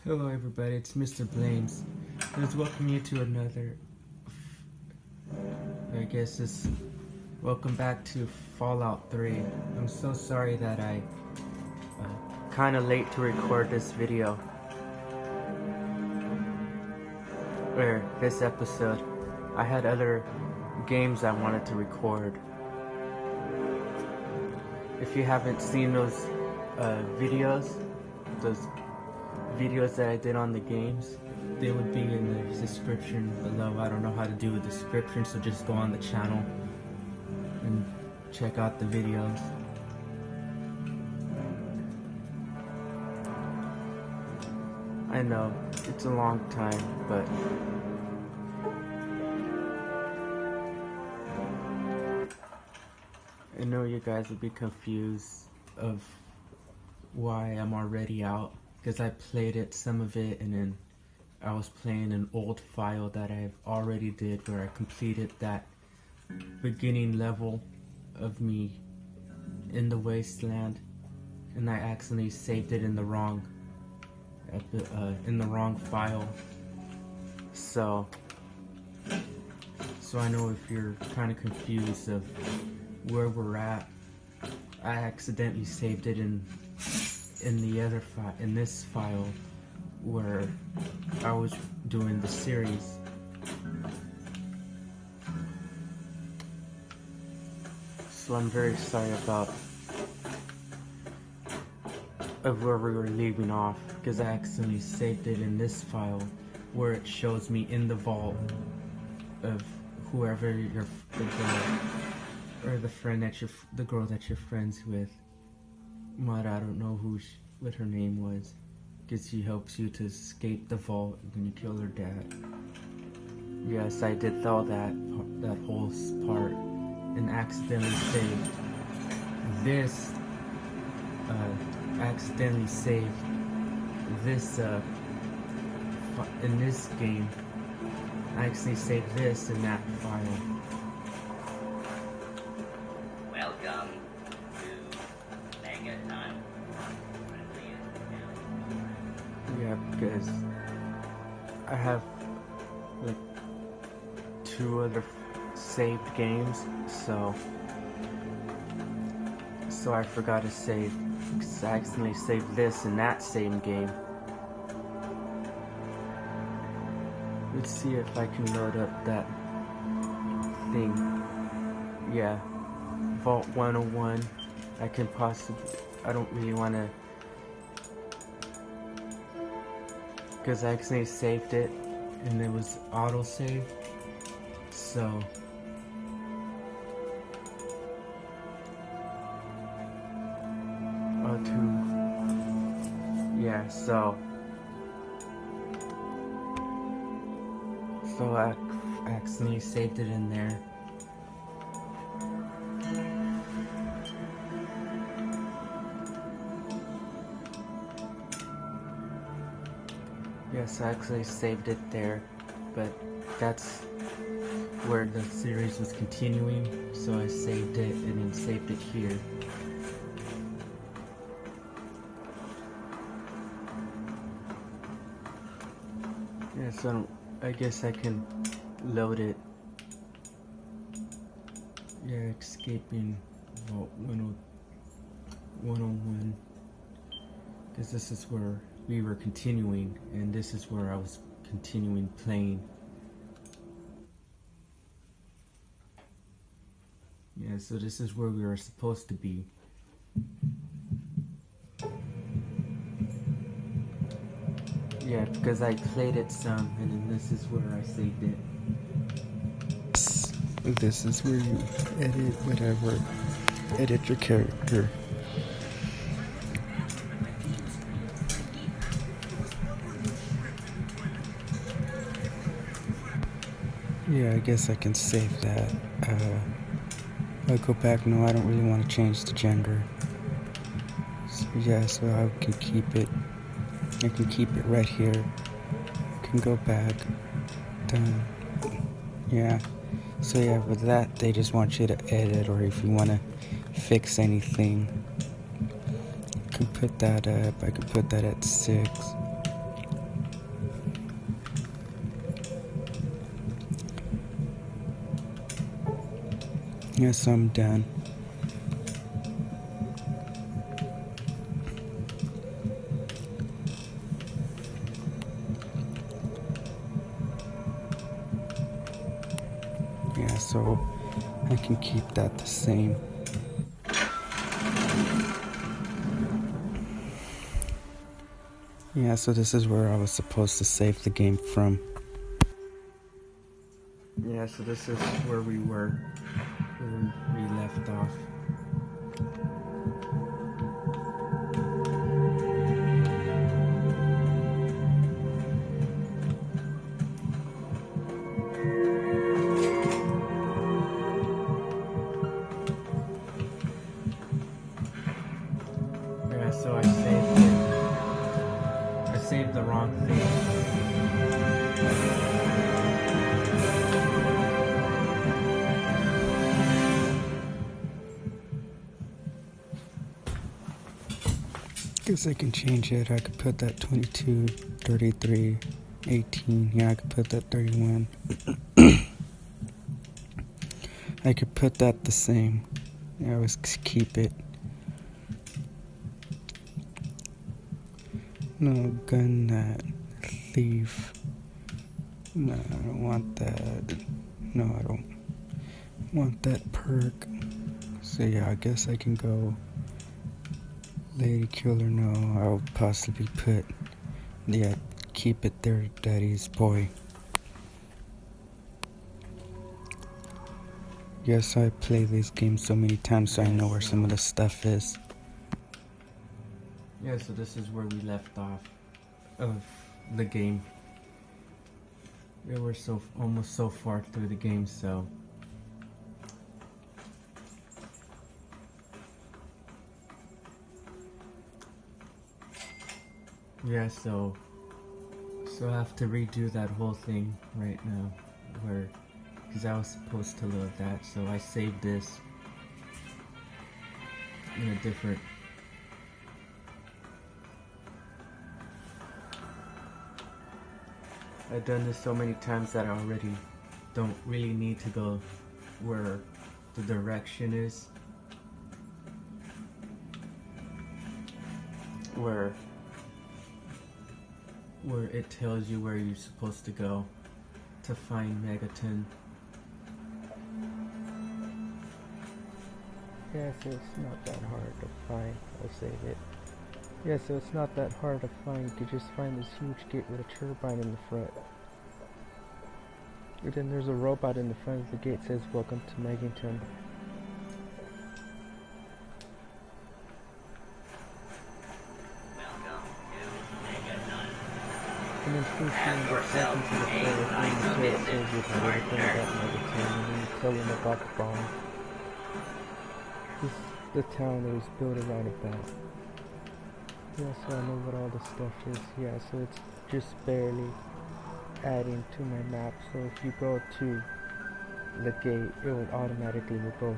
Hello everybody, it's Mr. Blames. Let's welcome you to another, welcome back to Fallout 3. I'm so sorry that I kinda late to record this video, or this episode. I had other games I wanted to record. If you haven't seen those videos that I did on the games, they would be in the description below. I don't know how to do a description, so just go on the channel and check out the videos. I know, it's a long time, but I know you guys would be confused of why I'm already out. Because I played some of it, and then I was playing an old file that I've already did where I completed that beginning level of me in the wasteland, and I accidentally saved it in the wrong file. So I know if you're kind of confused of where we're at, I accidentally saved it in the other file, in this file where I was doing the series. So I'm very sorry about where we were leaving off, because I accidentally saved it in this file where it shows me in the vault of whoever the girl or the girl that you're friends with. But I don't know what her name was, because she helps you to escape the vault when you kill her dad. Yes, I did all that whole part and accidentally saved this. In this game. I actually saved this in that file. Welcome. Yeah, because I have like 2 other saved games, so I forgot to save, because I accidentally saved this in that same game. Let's see if I can load up that thing. Yeah, Vault 101. I don't really want to, because I accidentally saved it and it was autosave. So I accidentally saved it in there. Yes, I actually saved it there, but that's where the series was continuing, so I saved it and then saved it here. Yeah, so I guess I can load it. Yeah, escaping Vault 101, because this is where we were continuing, and this is where I was continuing playing. Yeah, so this is where we were supposed to be. Yeah, because I played it some, and then this is where I saved it. This is where you edit your character. Yeah, I guess I can save that. I'll go back. No, I don't really want to change the gender. So yeah, so I can keep it. I can keep it right here. I can go back. Done. Yeah. So yeah, with that, they just want you to edit, or if you want to fix anything, I can put that up. I can put that at 6. Yes, I'm done. Yeah, so I can keep that the same. Yeah, so this is where I was supposed to save the game from. Yeah, so this is where we were, where we left off. Yeah, so I saved it. I saved the wrong thing. Guess I can change it. I could put that 22, 33, 18. Yeah, I could put that 31. I could put that the same. Yeah, I always keep it. No, gun that. Thief. No, I don't want that. No, I don't want that perk. So yeah, I guess I can go Lady Killer. No, I'll possibly put, yeah, keep it there, Daddy's boy. Yes, I play this game so many times, so I know where some of the stuff is. Yeah, so this is where we left off of the game. We were almost so far through the game, so yeah, so I have to redo that whole thing right now, because I was supposed to load that, so I saved this in a different. I've done this so many times that I already don't really need to go where the direction is, where it tells you where you're supposed to go to find Megaton. Yeah, so it's not that hard to find. I'll save it. Yeah, so it's not that hard to find. You just find this huge gate with a turbine in the front. And then there's a robot in the front of the gate that says, "Welcome to Megaton." And then first you end up talking to the sheriff and the sheriff tells you everything about Megaton, and then you tell him about the bomb. This is the town that was built around about. Yeah, so I know what all the stuff is. Yeah, so it's just barely adding to my map. So if you go to the gate, it will automatically go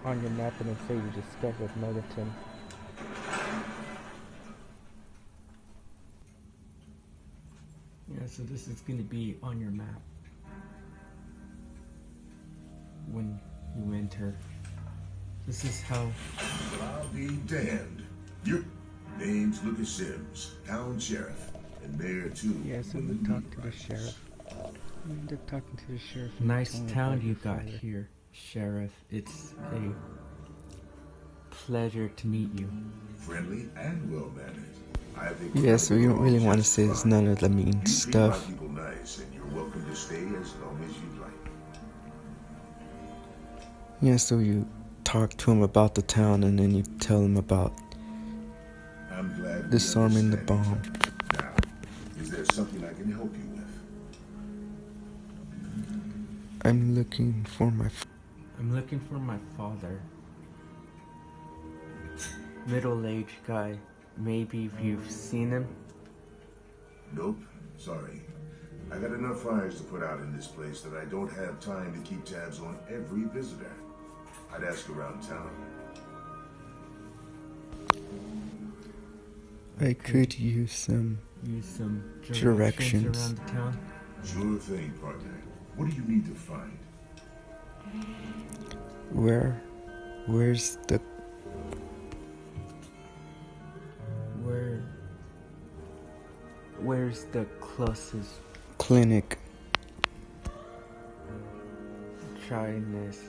on your map and then say you discovered Megaton. Yeah, so this is going to be on your map when you enter. This is how. I'll be damned. Your name's Lucas Sims, town sheriff, and mayor too. Yeah, so we talked to the sheriff. We ended up talking to the sheriff. Nice town you got here, Sheriff. It's a pleasure to meet you. Friendly and well-mannered. I think Yeah, so you don't really want to say it's none of the mean you stuff. treat my people nice, and you're welcome to stay as long as you'd like. Yeah, so you talk to him about the town and then you tell him about I'm glad we disarming the understand bomb. each other. Now, is there something I can help you with? I'm looking for my father. Middle-aged guy. Maybe if you've seen him. Nope, sorry. I got enough fires to put out in this place that I don't have time to keep tabs on every visitor. I'd ask around town. I could use some directions around the town. Sure thing, partner. What do you need to find? Where's the Where's the closest clinic? trying this?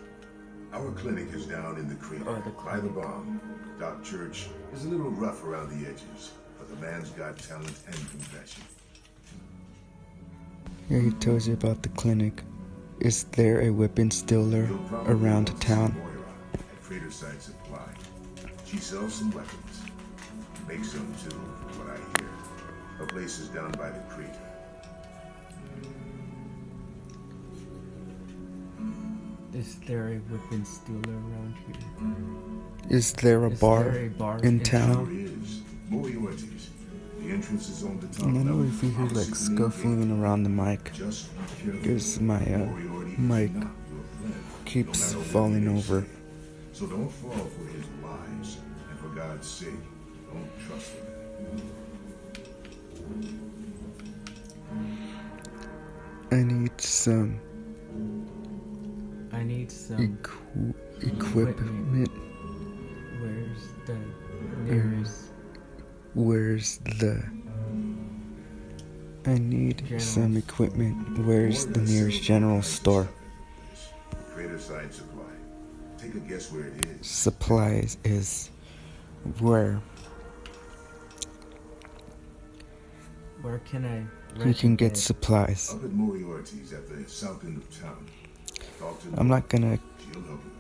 Our clinic is down in the creek Oh, the by the clinic. bomb. Doc Church is a little rough around the edges, but the man's got talent and compassion. Yeah, he tells you about the clinic. Is there a weapon dealer You'll probably around want to town? see Moira at Freighter Side Supply. She sells some weapons. Makes some too, from what I hear. Her place is down by the creek. Is there a weapons dealer around here? Is there a Is bar there a bar in There town? is Moriarty's. The entrance is on the top And I know level, if you hear like opposite the main scuffling gate. around the mic, Just be careful. because my Moriarty is mic not your friend, keeps no matter what falling he may over. say. So don't fall for his lies. And for God's sake, don't trust him. I need some I need some. equipment. Where's the nearest? Where's the? I need General some store. equipment. Where's More the than nearest 7 general times store? the Freighter Side Supply. Take a guess where it is. Supplies is where Where can I? you rent can a get bed? supplies. Up at Moriarty's at the south end of town. Talk to I'm not gonna. She'll help you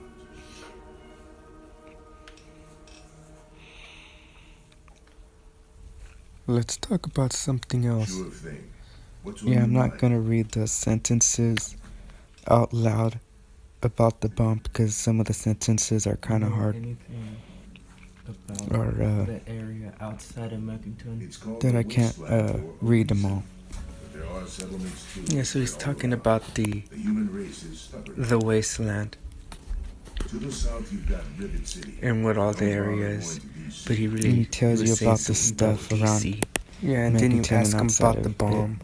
Let's talk about something out. else. Sure thing. What's on Yeah, your I'm not mind? gonna read the sentences out loud about the bomb because some of the sentences are kind of Know hard. Anything about Or the area outside of Muckington? It's called that the I can't Wasteland for a read them reason. all. But there are settlements too. Yeah, so he's all talking around. about the The human race is stubborn. the wasteland To the south, you've got Rivet City. and what all the Don't bother areas. going to DC. But he really And he tells was you saying about the something about stuff around. DC. Yeah, and then you Muckington ask and him outside about the of bomb.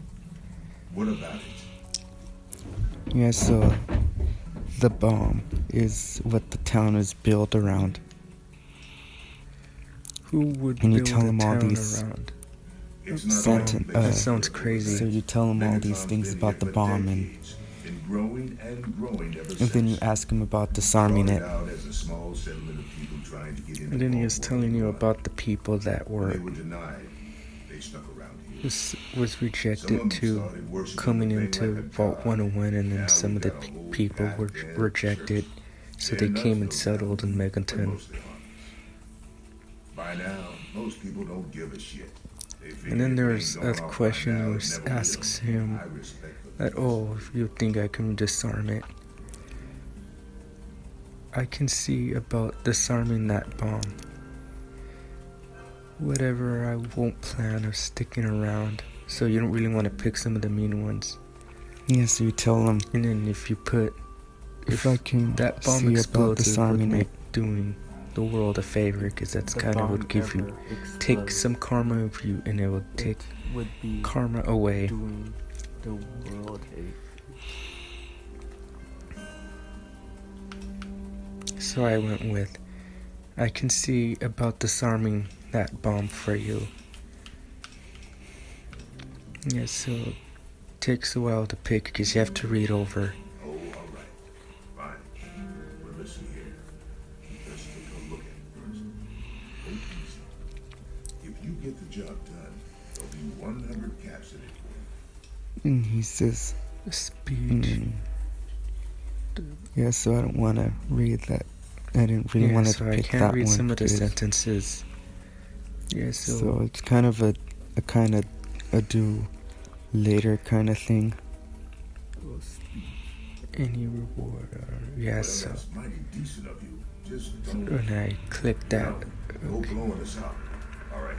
What about it? Yeah, so the bomb is what the town is built around. Who would And you build tell a him all town these around? It's not Senten- all that sounds crazy. So you tell him all these Megaton's things been about here the for bomb, and decades. Been growing and growing ever and then you since. ask him about disarming Started it. out as a small settlement of people trying to get into And then he was Baltimore. telling you about the people that When they were were denied. They stuck around here. was Some of rejected them to started worshiping coming the thing into like a Vault god. 101, and Now then some of the we've got a whole people were goddamn rejected, church. so They're they nuts, came and those settled in guys, but Meganton. mostly harmless. By now, most people don't give a shit. They figure And then if there's it a ain't going off by question now, who it never will. asks him I respect the that, oh, if you think I can disarm it, I can see about disarming that bomb. Whatever, I won't plan of sticking around, so you don't really want to pick some of the mean ones. Yeah, so you tell him And then if you put, if I can that bomb see about explodes, it would disarming make it. doing the world a favor, because that's kind of what give you, take some karma of you, and it will take would be karma away. doing the world So I went with, I can see about disarming that bomb for you. Yeah, so it takes a while to pick because you have to read over. Oh, all right. Fine. Well, listen here. Let's take a look at it first. Take it easy. If you get the job done, there'll be 100 caps in it for you. And he says, Speech. yeah, so I don't want to read that. I didn't really Yeah, want so to I pick can't that read one. some of the 'cause- sentences. Yeah, so it's kind of a kind of a do later kind of thing. any reward. Yeah, Well, so that's mighty decent of you. Just don't. when I click that, Now, go blowing us out. All right.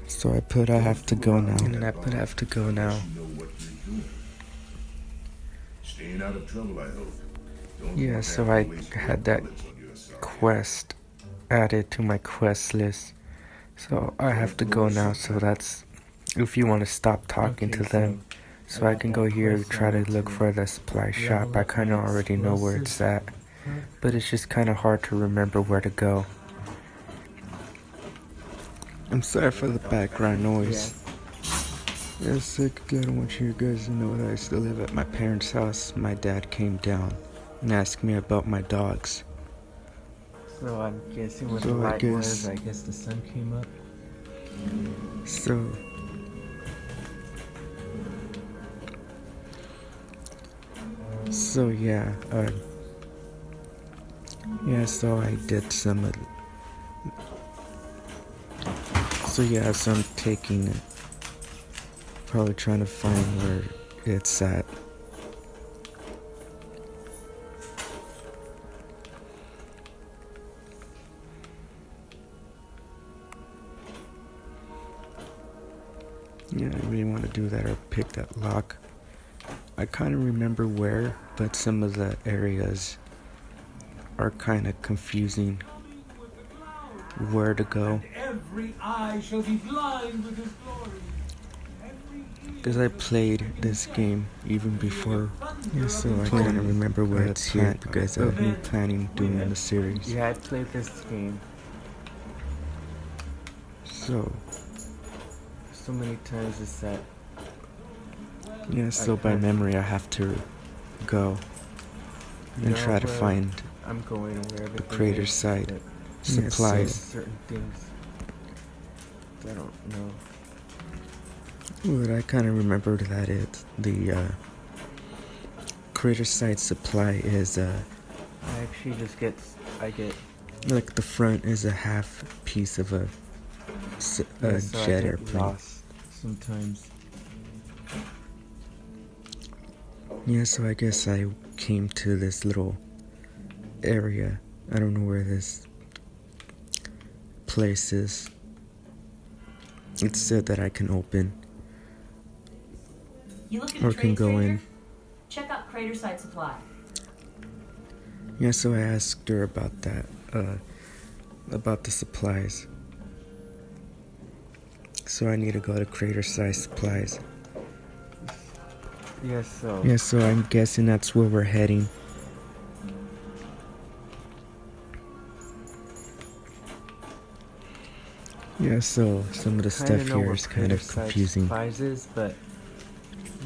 So I put I have to go now. and then I put I have to go now. You know what you're doing. Staying out of trouble, I hope. Don't Yeah, want so to I waste had your that bullets on your side. quest added to my quest list. So I have to go now, so that's, if you want to stop talking to Okay, them, So I can go here, try to look for the supply shop. I kind of already know where it's at, but it's just kind of hard to remember where to go. I'm sorry for the background noise. Yes, I don't want you guys to know that I still live at my parents' house. My dad came down and asked me about my dogs. So I'm guessing what So the I light guess- was, I guess the sun came up. So yeah, so I did some of so I'm taking it, probably trying to find where it's at. Yeah, I really want to do that or pick that lock. I kind of remember where, but some of the areas are kind of confusing where to go. Every eye shall be blind with his glory. Because I played this game even before, so I kind of remember where it's here because of me planning doing the series. Yeah, I played this game So many times it's that so by memory I have to go and try to where find I'm going where the everything creator's is, side but supplies. certain things I don't know. But I kind of remembered that the creator's side supply is I actually just I get like the front is a half piece of a so jet I get airplane. lost sometimes. Yeah, so I guess I came to this little area. I don't know where this place is. It said that I can open You looking or to can trade, go stranger? in. Check out Crater Side Supply. Yeah, so I asked her about that, about the supplies. So I need to go to Crater Side Supplies. Yeah, So I'm guessing that's where we're heading. Yeah, so some of the stuff here is kind of confusing Supplies is, but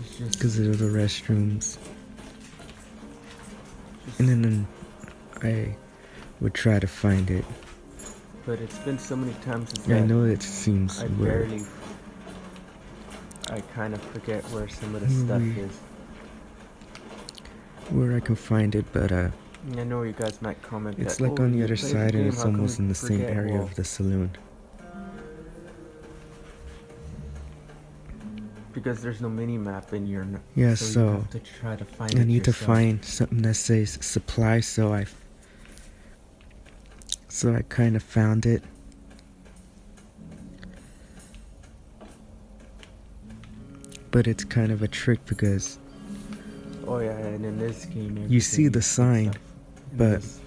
it's just because of the restrooms. And then I would try to find it. but it's been so many times I that know it seems I weird. I kind of forget where some of the stuff Mhm. is. Where I can find it, but I know you guys might comment it's that, like "Oh, on the you other played side and game, it's how come almost you in the same forget?" area Well, of the saloon. because there's no mini map in your Yeah, so you so have to try to find I it need to yourself. find something that says supply, so I kind of found it. But it's kind of a trick because Oh yeah, and in this game you see everything the is sign, stuff in but this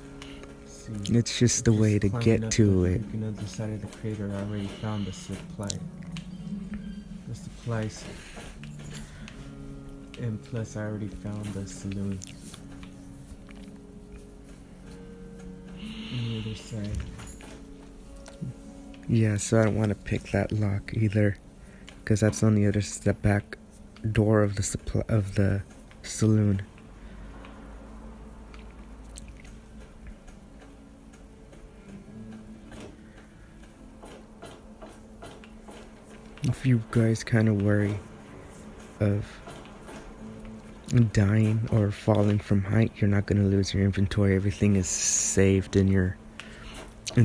scene. it's just the Just way to climbing get up to the it. freaking other side of the crater, I already found the supply. The supplies. And plus I already found the saloon. On the other side. Yeah, so I don't want to pick that lock either, because that's on the the back door of the saloon. If you guys kind of worry of dying or falling from height, you're not going to lose your inventory. Everything is saved in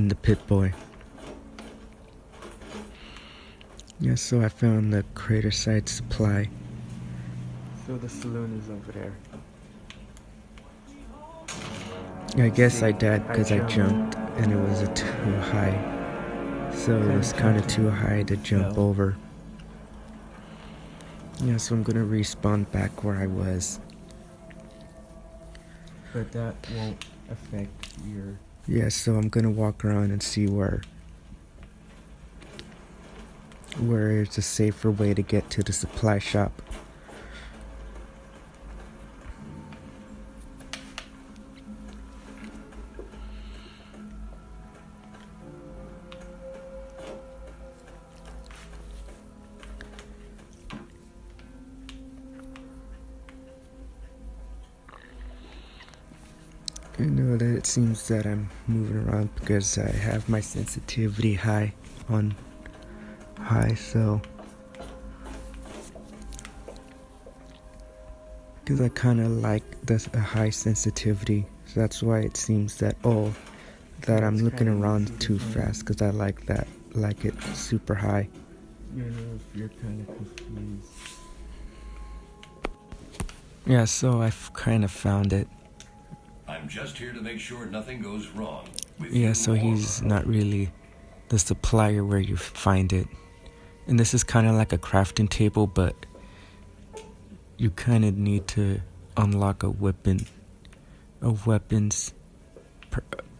the Pit-Boy. Yeah, so I found the crater side supply. So the saloon is over there. I guess I died because I jumped and it was too high. So it was kind of too high to jump fell. over. Yeah, so I'm gonna respawn back where I was. But that won't affect your... Yeah, so I'm gonna walk around and see where it's a safer way to get to the supply shop. You know that it seems that I'm moving around because I have my sensitivity high, so because I kind of like a high sensitivity, so that's why it seems that that I'm looking around too fast, because I like it super high. You know if you're kind of confused. Yeah, so I've kind of found it. I'm just here to make sure nothing goes wrong with Yeah, you so or he's her. not really the supplier where you find it. And this is kind of like a crafting table, but you kind of need to unlock a weapons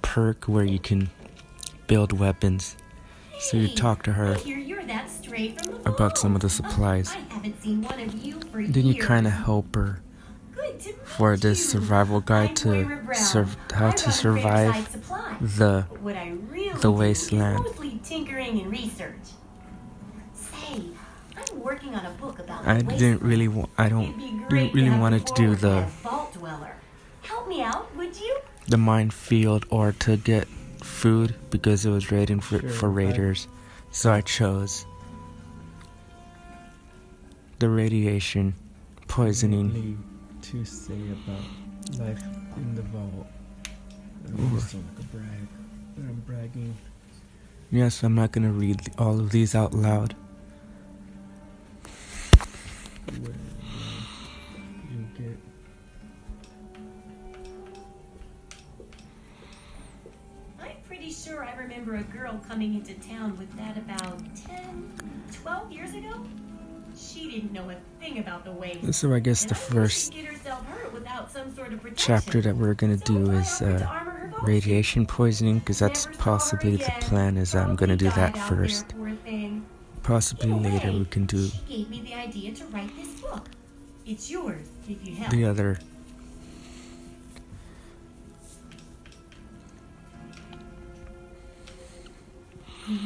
perk where you can build weapons. So you talk to her I hear you're that stray from the about some of the vault. supplies. I haven't seen one of you for Then you years. kind of help her Good to for meet this you. survival guide I'm to Moira Brown. how I to run survive Craterside Supply. the But what I really the do wasteland. is mostly tinkering and research. Say, I'm working on a book about I the didn't really wasteland. I It'd don't be didn't great really have want you to do forward the as Vault Dweller. Help me out, would you? the minefield or to get food because it was raiding for Sure, raiders. So I chose the radiation poisoning. Anything to say about life in the vault. Ooh. It's like a brag, but I'm bragging. Yes, I'm not gonna read all of these out loud. Where you get I'm pretty sure I remember a girl coming into town with that about 10, 12 years ago. She didn't know a thing about the waste. So I guess the And I knew first she'd get herself hurt without some sort of protection. chapter that we're gonna So do I is offered to armor her boat. radiation poisoning, because that's Never saw her possibly the again. plan. Is I'm gonna do Probably that died out there, first. poor thing. Possibly Either later way, we can do She gave me the idea to write this book. It's yours if you help. the other.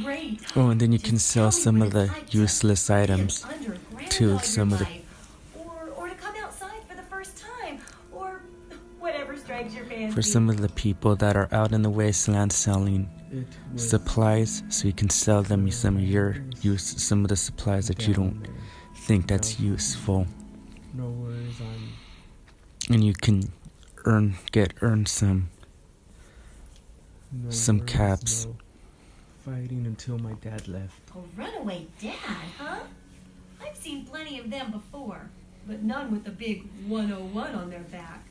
Great. Oh, and then you can Just sell tell me some what of the it's like to useless live items underground to all some your of the life. Or to come outside for the first time, or whatever strikes your fancy. for some of the people that are out in the wasteland selling it was supplies, so you can sell them some of the supplies that you don't down there. think that's useful, No worries, I'm and you can earn some no Some worries, caps. no fighting until my dad left. A runaway dad, huh? I've seen plenty of them before, but none with the big 101 on their back.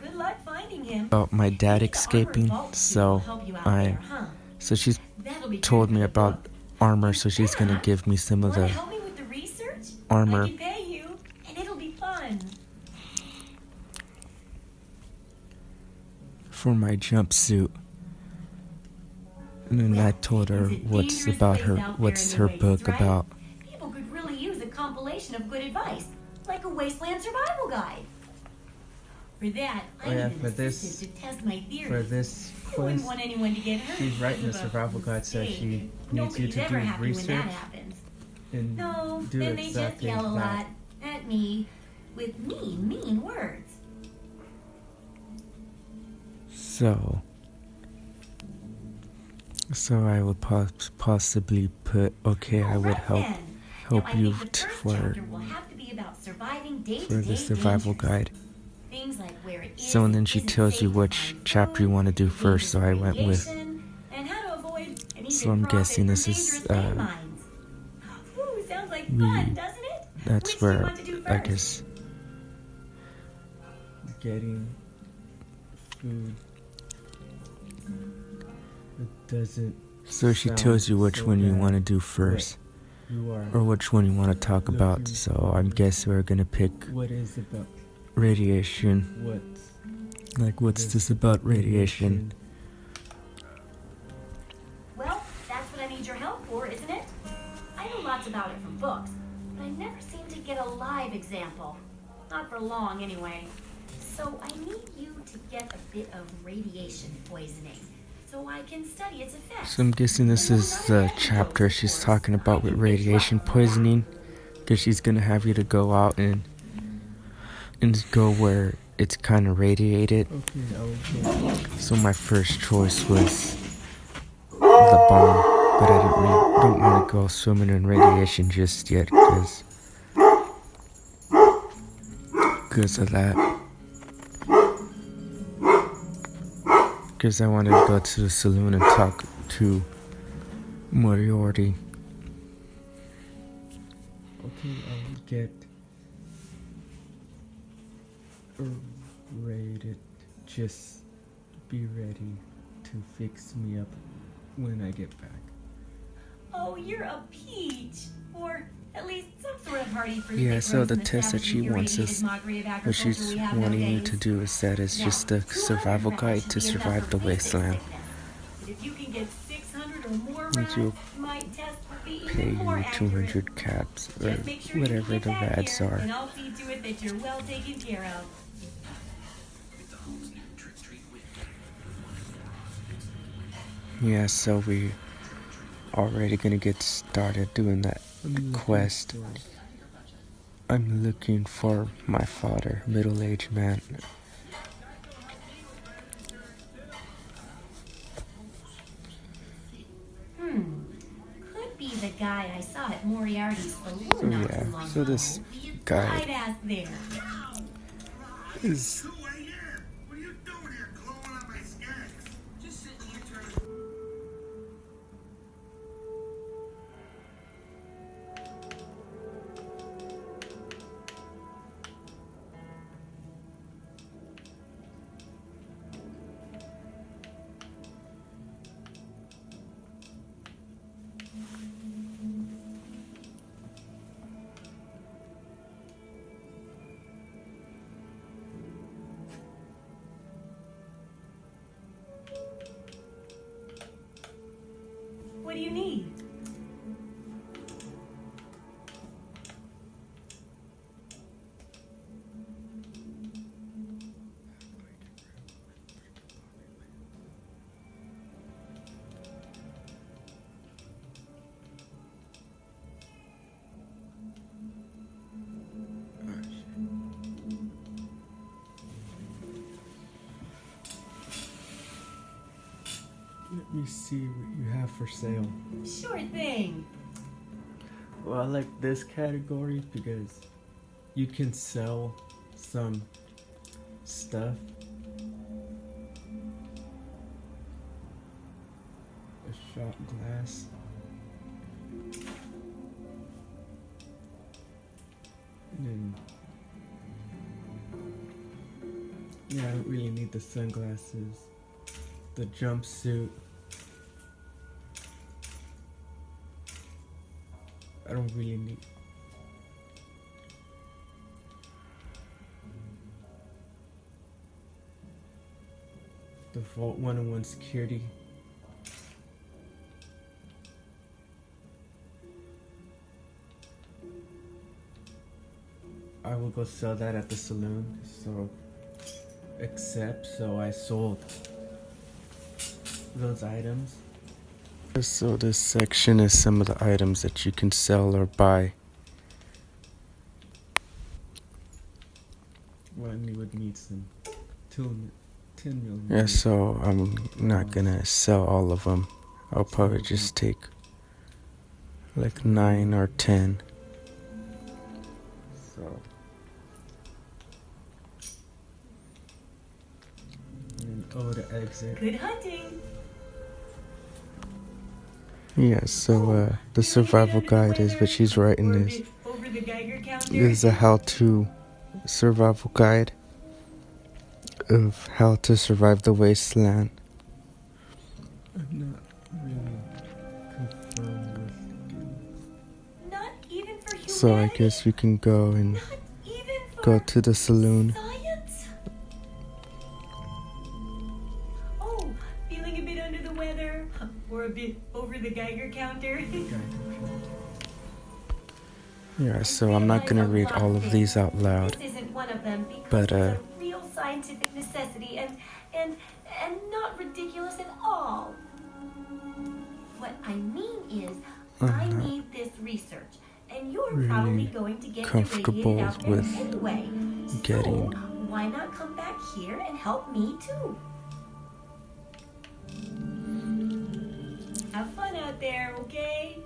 Good luck finding him. about my dad Maybe the escaping. armored vault suit So will help you out I there, huh? so she's That'll be told good me for the about book. armor, so she's gonna give me some of Wanna the help me with the research? armor. I can pay you, and it'll be fun. for my jumpsuit. And then I told her It's a what's dangerous about place her, out there what's in the her wastes, book right? about. People could really use a compilation of good advice, like a wasteland survival guide. For that, I Oh, need yeah, an for this- assistant to test my theories. For this I wouldn't quest, want anyone to get hurt. she's writing because a of survival guide, so mistake. she needs you Nobody's to ever do happy when research that happens. and No, do then they just exactly yell a lot that. at me with mean words. So I would possibly put, okay, I would Alright help then. help Now, I you think the first for chapter will have to be about surviving for day-to-day the survival dangers. guide. Things like where it is So and then she isn't tells safe you to which find chapter you food, want to do the first, so dangers I of went with. radiation, and how to avoid and So even I'm profit guessing from this is, dangerous landmines. Ooh, sounds like we- fun, doesn't it? That's Which do you where want to do I first? guess Getting food. It doesn't. so she sound tells you which so one you bad, want to do first, You are. or which one you want to talk about. Looking So I guess we're gonna pick What is about radiation. what? Like, what's this about radiation? Well, that's what I need your help for, isn't it? I know lots about it from books, but I never seem to get a live example. Not for long, anyway. So I need you to get a bit of radiation poisoning, so I can study its effects. So I'm guessing this is the chapter she's talking about with radiation poisoning, because she's gonna have you to go out and go where it's kind of radiated. Okay, I'll get So my first choice was the bomb, but I don't want to go swimming in radiation just yet because of that. Because I wanted to go to the saloon and talk to Moriarty. Okay, I'll get rated. Just be ready to fix me up when I get back. Oh, you're a peach. Or at least some sort of hardy fruit. Yeah, that so grows the in the test that she savagely wants irradiated us, mockery of what agriculture she's we have wanting you nowadays. to do is that it's Now, just a 200 survival rats guide should to be enough survive for the basic wasteland. sickness. But if you can get 600 or more And rats, you'll my test would be pay even more you accurate. 200 caps or Just make sure whatever you the get back rads here, are. and I'll see to it that you're well taken care of. Yeah, so we already gonna get started doing that quest. I'm looking for my father, middle-aged man. Could be the guy I saw at Moriarty's saloon So not yeah, too long so this ago. guy I'd ask there. is What are you doing here, clawing on my skanks? Just sitting here trying to... What do you need? Let me see what you have for sale. Sure thing. Well, I like this category because you can sell some stuff. A shot glass. And then, yeah, I don't really need the sunglasses. The jumpsuit. I don't really need. The Vault 101 security. I will go sell that at the saloon. So I sold those items. So this section is some of the items that you can sell or buy. Well, I would need some 10 million. Yeah, so I'm not gonna sell all of them. I'll probably just take like 9 or 10. So. And the exit. Good hunting. Yeah, so the survival guide is what she's writing is. Over the Geiger counter. This is a how-to survival guide of how to survive the wasteland. I'm not really confirmed with the game. Not even for humanity. So I guess we can go and Not even for go to the saloon. science. Oh, feeling a bit under the weather, or a bit over the Geiger counter. Yeah, so I'm not gonna read all of these out loud. This isn't one of them because But, it's a real scientific necessity and not ridiculous at all. What I mean is, I I'm not need this research, and you're really probably going to get comfortable irradiated out there with anyway. getting So why not come back here and help me too? Have fun out there, okay?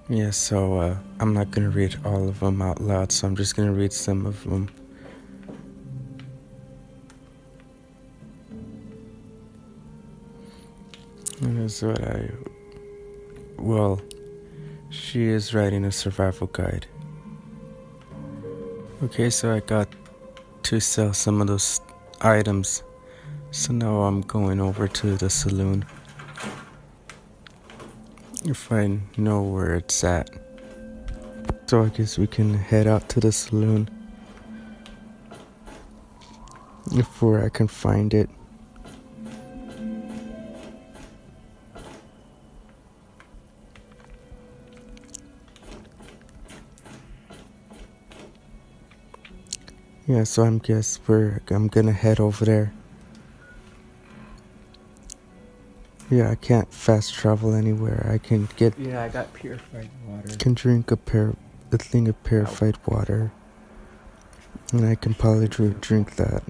Yeah, so I'm not gonna read all of them out loud, so I'm just gonna read some of them. And that's what well, she is writing a survival guide. Okay, so I got to sell some of those items, so now I'm going over to the saloon. If I know where it's at. So I guess we can head out to the saloon. Before I can find it. Yeah, so I'm gonna head over there. Yeah, I can't fast travel anywhere. I can get. Yeah, I got purified water. Can drink a thing of purified water, and I can probably drink that.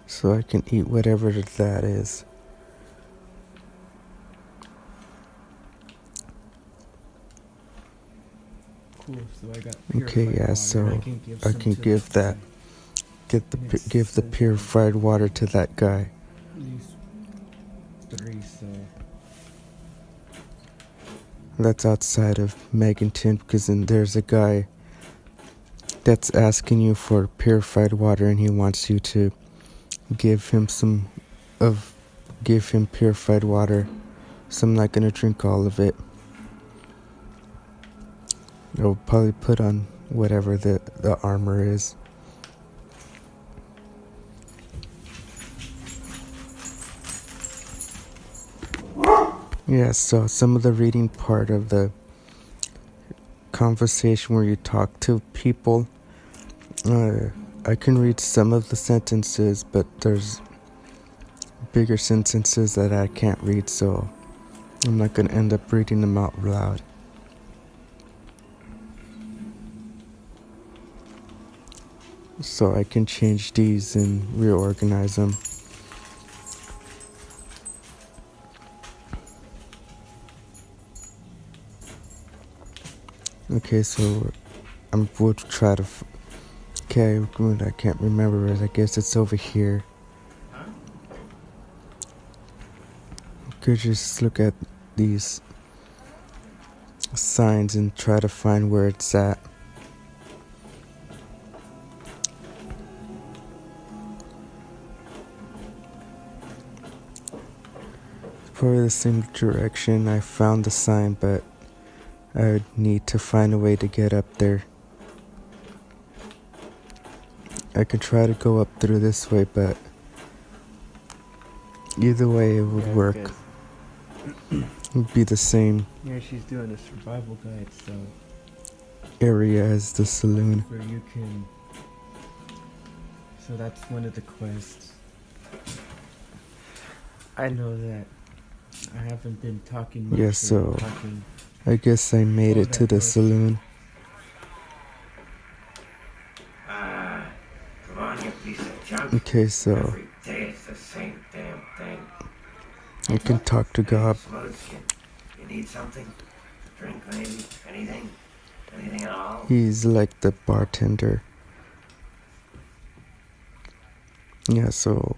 So I can eat whatever that is. Cool. So I got. Okay, yeah. Water, So I can give that. Give the purified water to that guy. These 3, so. That's outside of Meganton, because then there's a guy that's asking you for purified water, and he wants you to give him purified water. So I'm not gonna drink all of it. I'll probably put on whatever the armor is. Yeah, so some of the reading part of the conversation where you talk to people, I can read some of the sentences, but there's bigger sentences that I can't read, so I'm not going to end up reading them out loud. So I can change these and reorganize them. Okay, so we'll try to. Okay, I can't remember it. I guess it's over here. Could just look at these signs and try to find where it's at. Probably the same direction. I found the sign, but I would need to find a way to get up there. I could try to go up through this way, but either way it would work. It would be the same Yeah, she's doing a survival guide, so area as the saloon. where you can. So that's one of the quests. I know that I haven't been talking much. Yeah, or so talking. I guess I made it to the saloon. Come on, you piece of junk. Okay, so Every day it's the same damn thing. I can talk to Gob. Smoothskin. You need something? Drink, maybe? Anything? Anything at all? He's like the bartender. Yeah, so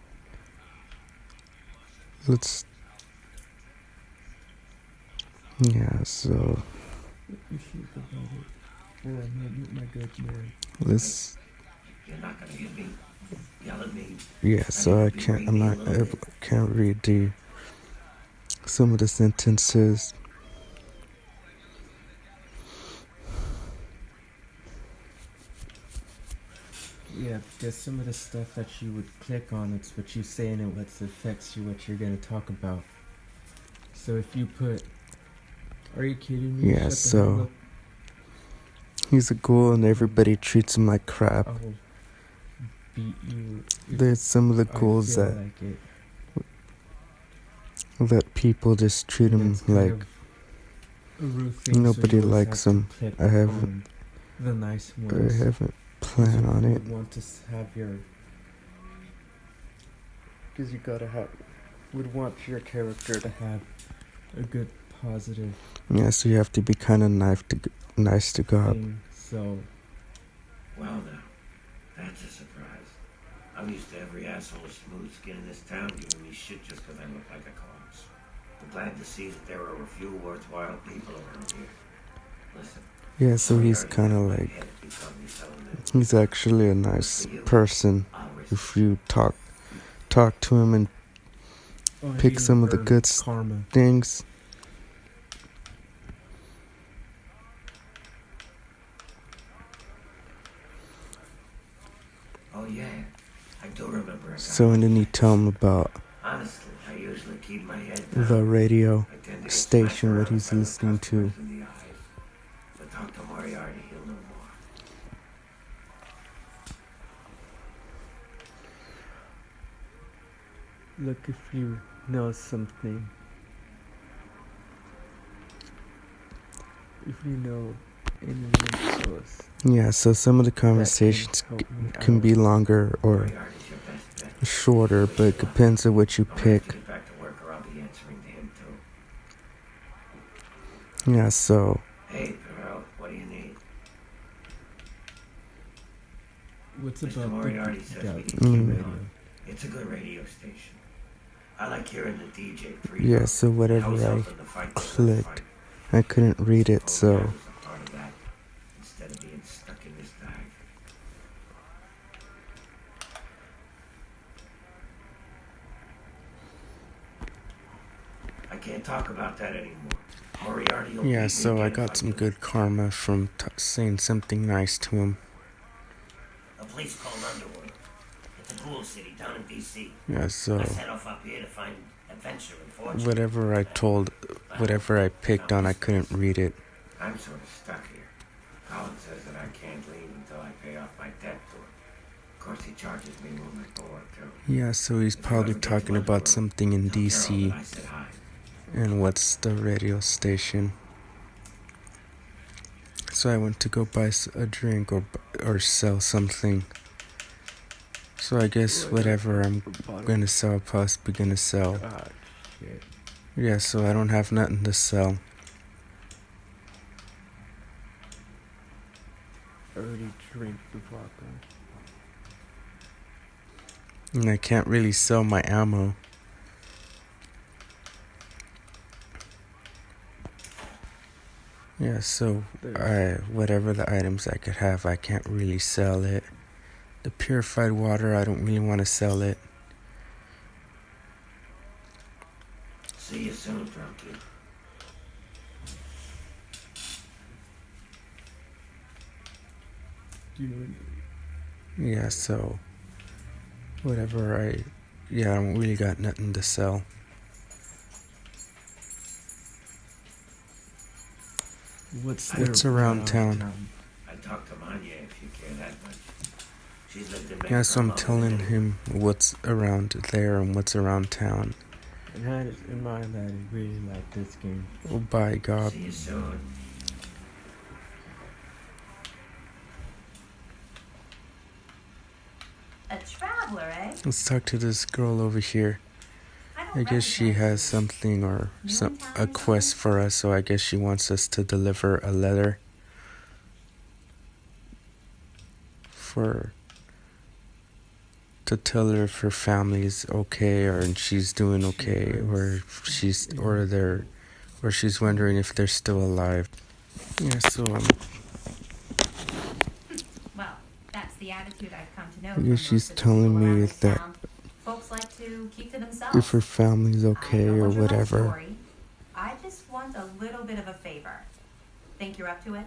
let's. Yeah, so let's. You're not gonna get me. Yell at me. Yeah, so I can't read some of the sentences. Yeah, because some of the stuff that you would click on, it's what you say and it what affects you, what you're going to talk about. So if you put, are you kidding me? Yeah, Shut the so hell up. he's a ghoul and everybody treats him like crap. I will beat you. if There's some of the I ghouls feel that like it. people just treat him That's kind like of Ruth thinks we Nobody always likes have to them. pick I have, on the nice I ones. haven't planned on it. You want to have your, because you gotta have, would want your character to have a good positive Yeah, so you have to be kind of nice to God. thing. So Well now, that's a surprise. I'm used to every asshole with smooth skin in this town giving me shit just because I look like a corpse. I'm glad to see that there are a few worthwhile people around here. Listen. Yeah, so he's kind of like, he's actually a nice person if you talk to him and pick you some of the earn good karma. things. Oh yeah, I do remember. So and then you tell him about Honestly, I usually keep my head down. the radio I tend to get station smacked what he's around by the listening to. customers in the eyes. But talk to Moriarty, he'll know more. Look if you know something. If you know any infos Yeah, so some of the that can conversations help me can out. be longer or Moriarty's your best bet. shorter, but it depends on what you I'll have to pick. get back to work or I'll be answering to him too. Yeah, so Hey, Perot, what do you need? What's Mr. about Moriarty the says that we can keep it radio? on. It's a good radio station. I like hearing the DJ pre. yeah, so whatever I clicked, I couldn't read it, so A part of that, instead of being stuck in this dive. I can't talk about that anymore. Moriarty will yeah, beat me so I again if got some do. good karma from saying something nice to him. A place called Underworld. It's a ghoul city down in D.C. Yeah, so I set off up here to find adventure and fortune. whatever I picked on, I couldn't read it. I'm sort of stuck here. Colin says that I can't leave until I pay off my debt to him. Of course, he charges me when I go out too. Yeah, so he's probably talking about something in Tell Carol DC. that I said hi. And what's the radio station? So I went to go buy a drink or sell something. So I guess whatever I'm gonna sell, possibly gonna sell. Ah, shit. Yeah, so I don't have nothing to sell. Already drink the vodka. And I can't really sell my ammo. Yeah, so whatever the items I could have, I can't really sell it. The purified water, I don't really want to sell it. See you soon, drunkie. Yeah, so whatever I don't really got nothing to sell. What's around town? I talked to Manya if you care that much. She's lived in Yeah, so I'm Mexico telling longer than him what's around there and what's around town. And had it in mind that I really like this game. Oh, by you. God. See you soon. A traveler, eh? Let's talk to this girl over here. don't I guess she recognize has you. something or New some in town a or quest something? for us, so I guess she wants us to deliver a letter to tell her if her family's okay or and she's doing okay or she's wondering if they're still alive. Yeah, so Well, that's the attitude I've come to know. I from guess she's most of the telling people around me this that town. Folks like to keep to themselves. if her family's I okay don't or want your whole whatever. story. I just want a little bit of a favor. Think you're up to it?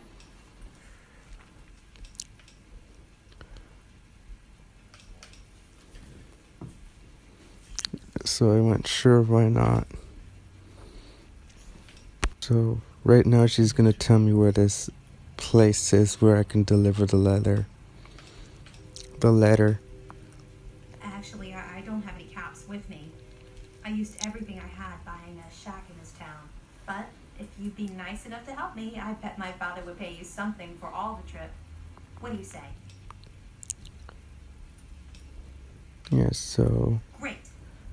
So I went, sure, why not? So right now she's gonna tell me where this place is where I can deliver the letter. The letter. Actually, I don't have any caps with me. I used everything I had buying a shack in this town. But If you'd be nice enough to help me, I bet my father would pay you something for all the trip. What do you say? Yeah, so Great.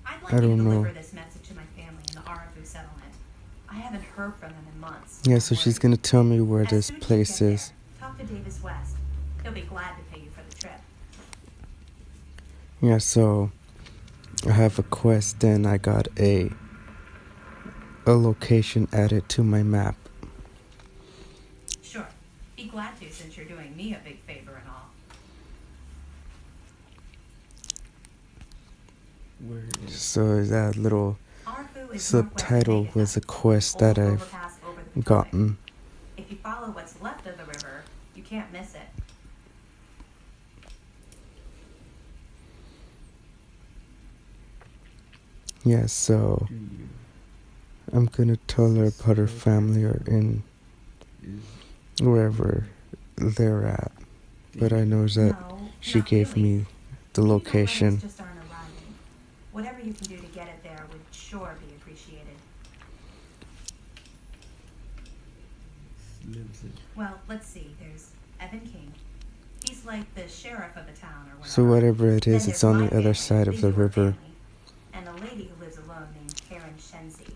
I'd like I you to don't know. deliver this message to my family in the Arafu settlement. I haven't heard from them in months. Yeah, so she's gonna tell me where As this soon as you place get is. there, talk to Davis West. He'll be glad to pay you for the trip. Yeah, so I have a quest and I got a location added to my map. Sure. Be glad to, since you're doing me a big favor and all. Where is So that little Arafu is subtitle northwest of was a Vegas, quest that old I've overpass over the Potomac. gotten. If you follow what's left of the river, you can't miss it. Yeah, so do you? I'm gonna tell her about her family or in Is wherever they're at. But I know that No, she not gave really. me the Maybe location. letters just aren't arriving. Whatever you can do to get it there would sure be appreciated. lives in Well, let's see. There's Evan King. He's like the sheriff of the town or whatever. So whatever it Then is, there's it's on my the other family, side of the your river, family, and a lady who lives alone named Karen Shenzi.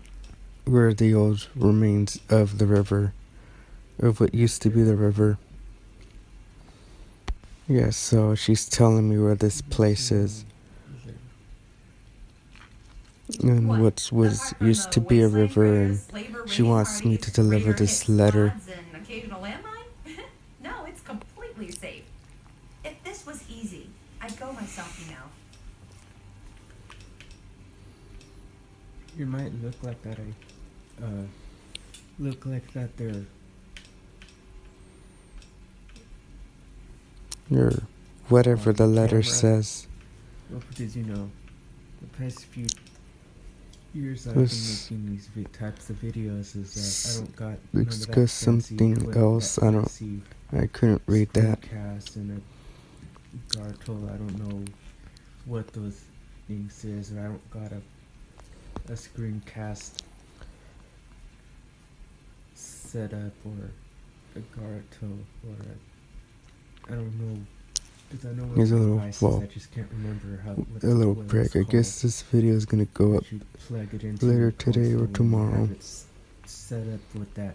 where the old remains of the river, of what used to be the river. Yeah, so she's telling me where this place is and What? what was Apart from used the to be a wasteland river, where and slaver she raiding wants me parties, to deliver raider this hit letter. squads, and occasional landmine? No, it's completely safe. If this was easy, I'd go myself, you know. You might look like that. Look like that. They're or whatever the letter camera. says. well, because you know, the past few years I've Let's- been making these types of videos. Is that I don't got none of that Discuss fancy something equipment, else. that I don't. fancy I couldn't read that. screencast and a Gartle. I don't know what those things is. Or I don't got a screencast set up or a Gartle or I don't know. Because I know what Here's a the little- device is, well, I just can't remember how. A little break. I guess this video is gonna go up You plug it into later your today or console and you tomorrow. have it set up with that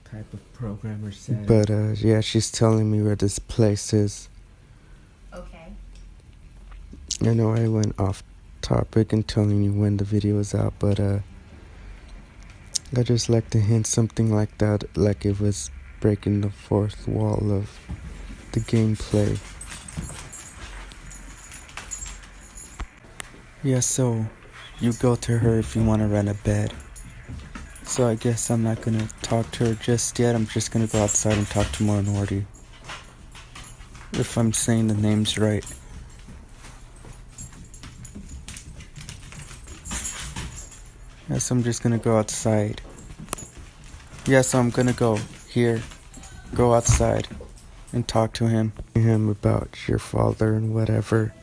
type of programmer set. But yeah, she's telling me where this place is. Okay. I know I went off topic and telling you when the video is out, but I just like to hint something like that, like it was breaking the fourth wall of the gameplay. Yeah, so you go to her if you want to rent a bed. So I guess I'm not gonna talk to her just yet. I'm just gonna go outside and talk to Minority. If I'm saying the names right. Yes, I'm just gonna go outside. Yes, I'm gonna go here. Go outside and talk to him about your father and whatever.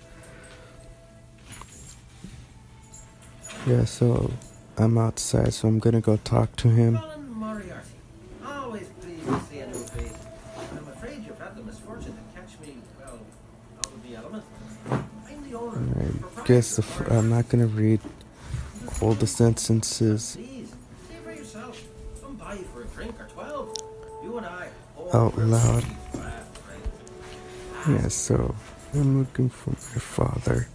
Yeah, so I'm outside, so I'm gonna go talk to him. Colin Moriarty. Always pleased to see a new face. I'm afraid you've had the misfortune to catch me, well, out of the element. I'm the owner. I guess I'm not gonna read all the sentences Please, see for yourself. Come by for a drink or 12. You and I. out loud. Right. Yeah, so I'm looking for my father.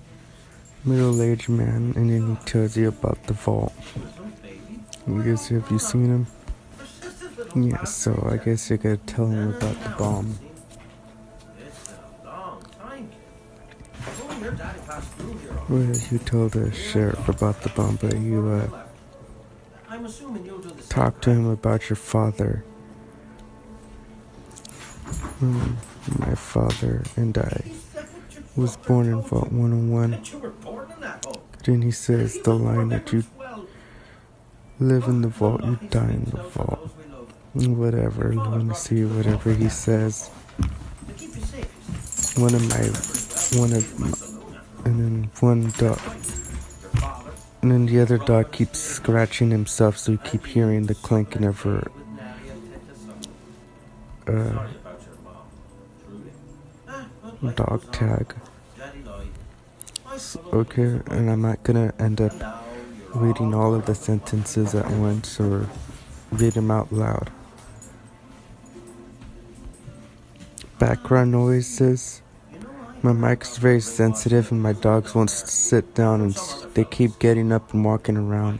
Middle-aged man, and then he tells you about the vault. I guess, have you seen him? Yeah, so I guess you're gonna tell him about the bomb. It's a long time. Oh, your daddy passed through here. Well, you told the sheriff about the bomb, but you I'm assuming you'll do the same. talked to him about your father. My father and I was born in Vault 101. That you were born in that hole. Then he says the line that you Well, live in the vault, you die in the vault. Whatever, you wanna see whatever he says. to keep you safe. And then one And then the other dog keeps scratching himself, so you keep hearing the clanking of her Sorry about your mom. Truly. But dog life goes on. tag. Daddy died. Okay, and I'm not gonna end up Now you're reading all of the sentences at once or read them out loud. Background noises. My mic's very sensitive and my dogs won't sit down and they keep getting up and walking around.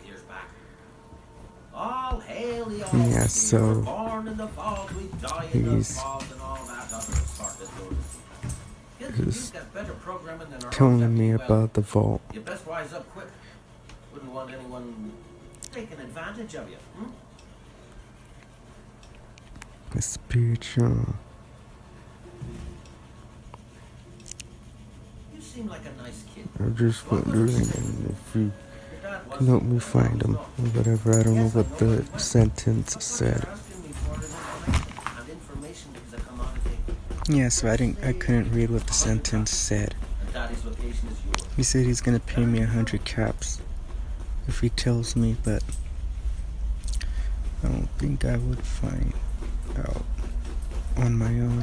all hail the Yeah, Almighty. so We were born in the fog, we die in the he's fog, and all that other assorted noise. Kids, He's you've got better programming than our own telling me deputy. about the vault. You best wise up quick. Wouldn't want anyone taking advantage of you. The spiritual. You seem like a nice kid. I'm just wondering if you Your dad was can help me find him or whatever. I don't know what the sentence said. asking me for information is a commodity. Yeah, so I couldn't read what the sentence said. And Daddy's location is yours. He said he's gonna pay me 100 caps if he tells me, but I don't think I would find out on my own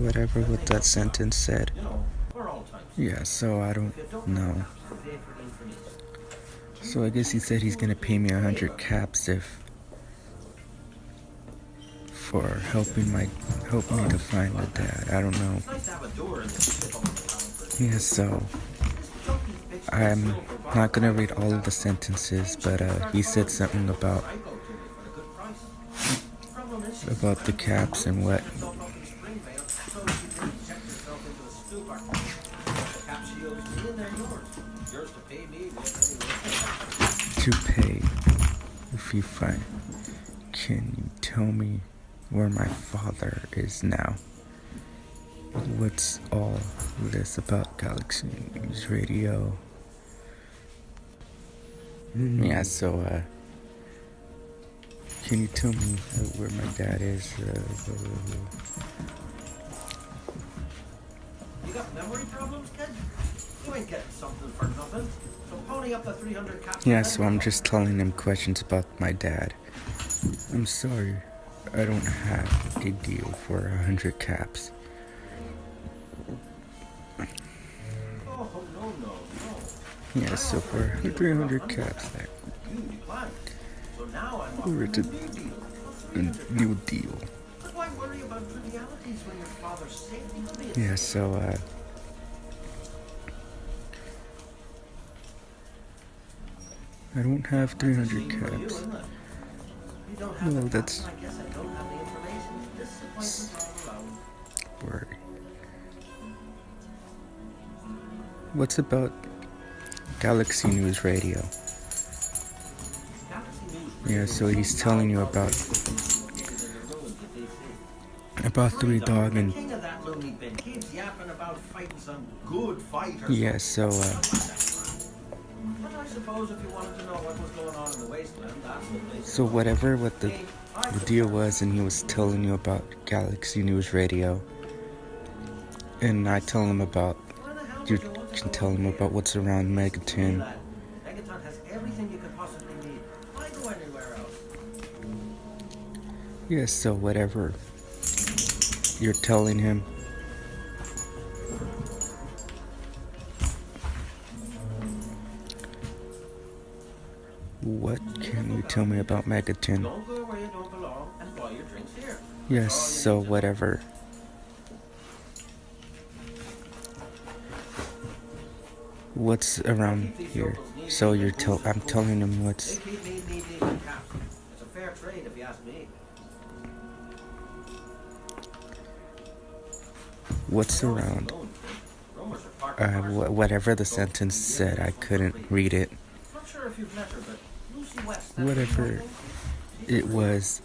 whatever what that sentence said. You know, we're all types. Yeah, so I don't know. Pay for the information. So I guess he said he's gonna pay me 100 caps for helping me to find the dad. I don't know. It's nice to have a door in this shit on the town. Yeah, so I'm not gonna read all of the sentences, but he said something about the caps and what to pay if you find. Can you tell me where my father is now? What's all this about Galaxy News Radio? Yeah, so can you tell me where my dad is? You got memory problems, kid? You ain't getting something for nothing. So pony up the 300 caps. Yeah, so I'm just telling him questions about my dad. I'm sorry, I don't have a deal for 100 caps. Oh, no. Yeah, so for 300 caps, that You declined. So now I'm we're offering to a new deal. a new deal. But why worry about trivialities when your father's safety will be at Yeah, so I don't have 300 caps. No, that's word. What's about Galaxy News Radio? Yeah, so he's telling you about 3 Dog and yeah, so so whatever what the deal was, and he was telling you about Galaxy News Radio, and I tell him about, you can tell him about what's around Megaton. Megaton has everything you could possibly need. Why go anywhere else? Yeah, so whatever you're telling him. What can you tell me about Megaton? Don't go where you don't belong and buy your drinks here. Yes, so whatever. What's around here? So I'm telling him what's. They keep me knee-deep in cap. It's a fair trade if you ask me. What's around? Rumors are part Whatever the sentence said, I couldn't read it. Not sure if you've met her, but Lucy West. Whatever it was,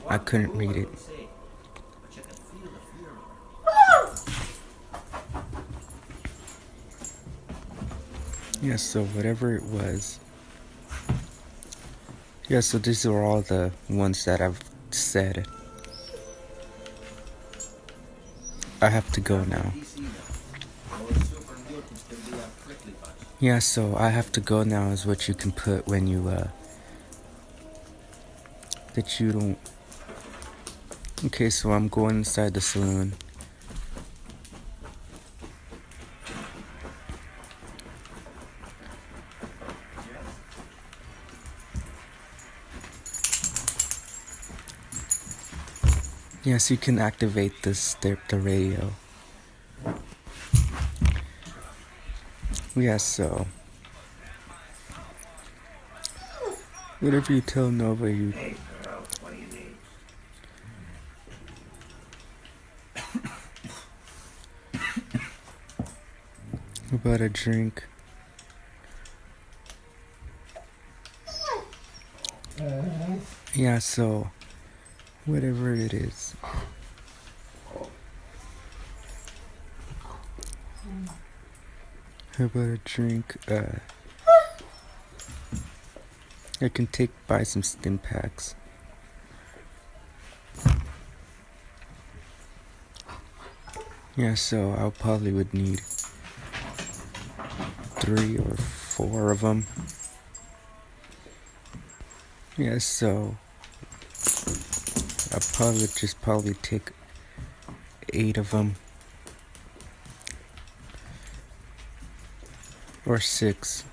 I couldn't read it. But you can feel the fear of her. Yeah, so whatever it was. Yeah, so these are all the ones that I've said. I have to go now. DC now. Those super mutants can be a prickly bunch. Yeah, so I have to go now is what you can put when you, that you don't... Okay, so I'm going inside the saloon. Yes, you can activate the radio. Yeah, so... Whatever you tell Nova, you... Hey, girl, what do you need? About a drink. Yeah, so... Whatever it is. How about a drink? I can buy some stim packs. Yeah, so I probably would need 3 or 4 of them. Yeah, so I'll probably take 8 of them. Or 6.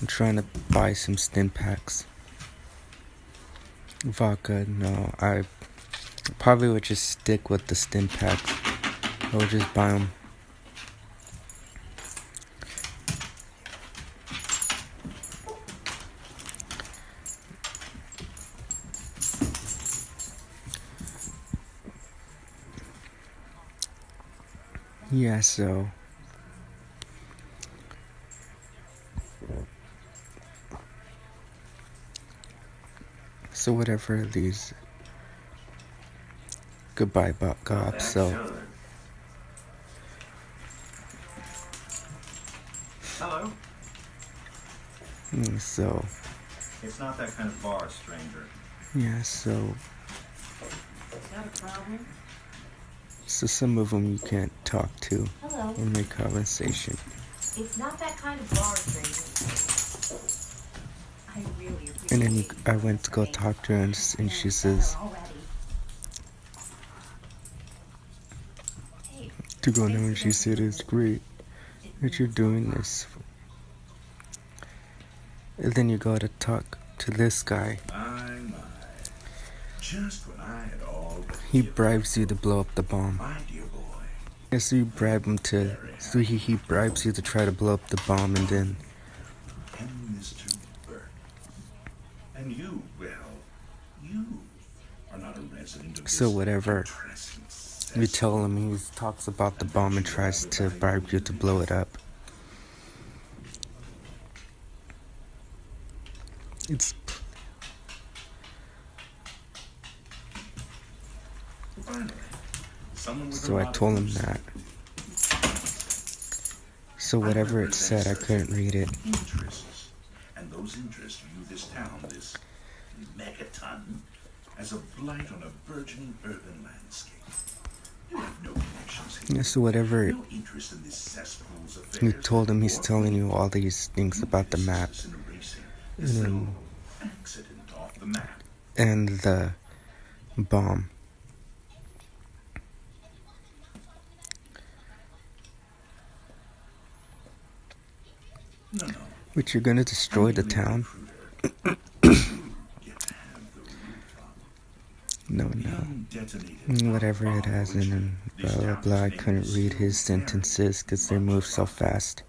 I'm trying to buy some stim packs. Vodka, no. I probably would just stick with the stim packs. I would just buy them. Yeah, so... So whatever these... Goodbye, cops, so... Hello. So... It's not that kind of bar, stranger. Yeah, so... Is that a problem? So some of them you can't talk to Hello. or make conversation. It's not that kind of bar, stranger. I really appreciate And then you I went to go talk to her and she says to go now, and she said it's great that you're doing this. And then you go to talk to this guy. My. Just when I had all but He given bribes you to blow up the bomb. my dear boy. Yeah, so you bribe him to... So he bribes you to try to blow up the bomb, and then... And Mr. Burke. And you, well, you are not a resident of So this whatever. interesting You cesspool. tell him, he talks about the bomb and tries to bribe you to blow it up. It's... Finally, someone with So a I lot told of him that. So whatever it said, I couldn't read it. interests, and those interests view this town, this megaton, as a blight on a burgeoning urban landscape. You have no connections here. Yeah, so whatever No interest in this cesspool's affairs. you told him, he's or telling you all these things your about the map business in erasing this little and, accident off the map. and the bomb. No. Which you're gonna destroy the town? No. Whatever it has in him, blah blah blah. I couldn't read his sentences because they move so fast.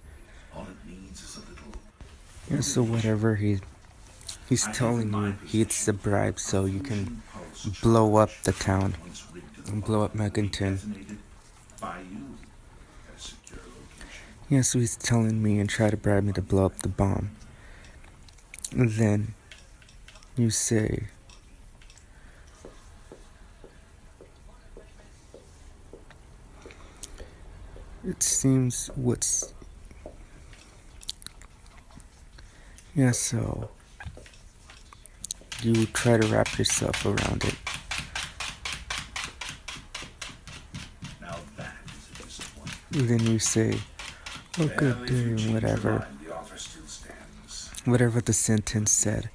Yeah, so whatever he's telling you, it's a bribe so you can blow up the town and blow up Meganton. Yeah, so he's telling me and try to bribe me to blow up the bomb. And then you say, it seems what's... Yeah, so you try to wrap yourself around it. Now that is a disappointment. And then you say, Oh, good Well, if day, you change your whatever. mind, the offer still stands. Whatever the sentence said.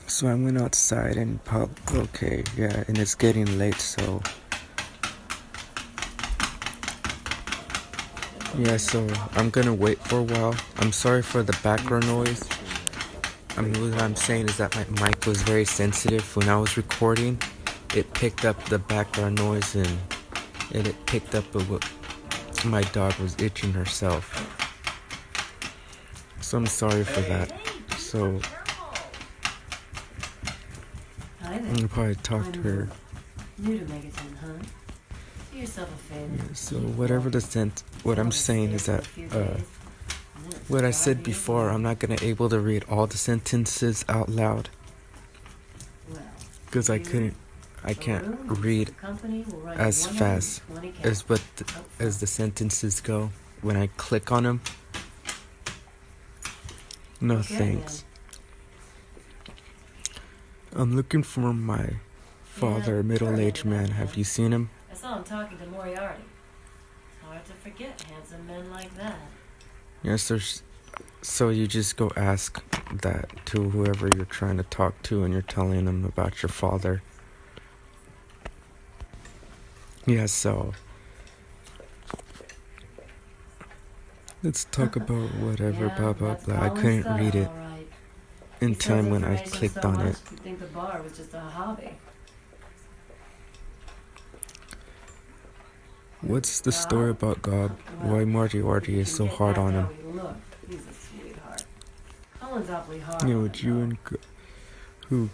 So I went outside and okay, yeah, and it's getting late, so yeah, so I'm gonna wait for a while. I'm sorry for the background noise. What I'm saying is that my mic was very sensitive when I was recording. It picked up the background noise and it picked up what my dog was itching herself. So I'm sorry for that. So Hi I'm there. gonna probably talk to her. New to Megaton, huh? Do yourself a favor. So whatever what I'm saying is that what I said before, I'm not gonna able to read all the sentences out loud because I can't read as fast as as the sentences go when I click on them. No thanks. I'm looking for my father, a middle-aged man. Have you seen him? I saw him talking to Moriarty. Hard to forget handsome men like that. Yes, so you just go ask that to whoever you're trying to talk to and you're telling them about your father. Yeah, so let's talk about whatever, blah, blah, blah. I couldn't read it in time when I clicked on it. You think the bar was just a hobby. What's the story about God? Why Moriarty is so hard on him? Look, he's a sweetheart. Colin's awfully hard. Yeah, would you and who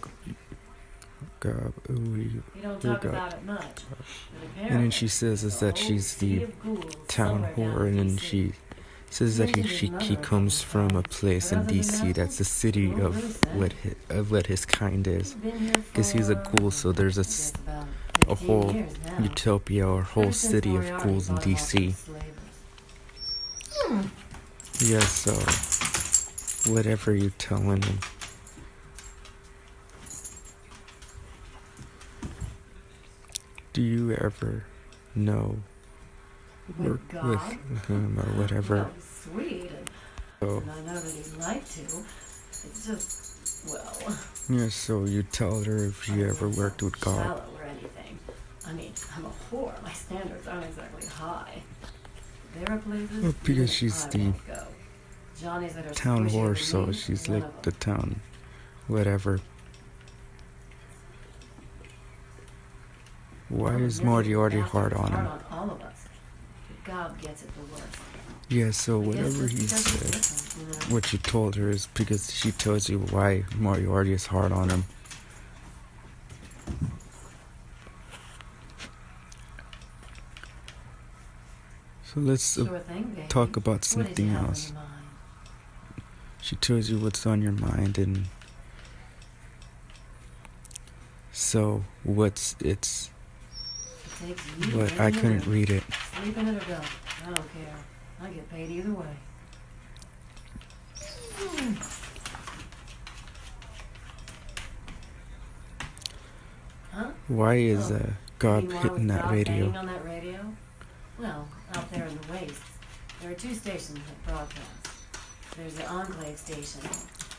God, You don't talk about it much. and then she says is that she's the town whore, and then she says that he comes from a place in DC that's the city of what his kind is, because he's a ghoul. So there's a whole utopia or whole city of ghouls in DC. Yeah, so whatever you telling him. Do you ever know work with him or whatever? Sweet, So, and I know that he'd like to. It's just, well, yeah, so you tell her if you ever worked with God. shallow or anything. I mean, I'm a whore. My standards aren't exactly high. There are places Well, because she's I the won't go. Johnny's that are town squishier whore, than so me, she's one like of the them. town whatever. Why is Moriarty hard on him? Hard on all of us. But God gets it the worst. Yeah, so I guess whatever just he because he's said, different, you know? what you told her is because she tells you why Moriarty is hard on him. So let's Sure thing, baby. talk about What did you something have on else. your mind? She tells you what's on your mind, and so it's It takes you what to I win the couldn't room. read it. Sleep in it or go. I don't care. I get paid either way. Huh? Why is God Meanwhile, hitting with that God radio? banging on that radio? Well, out there in the wastes, there are two stations that broadcast. There's the Enclave station.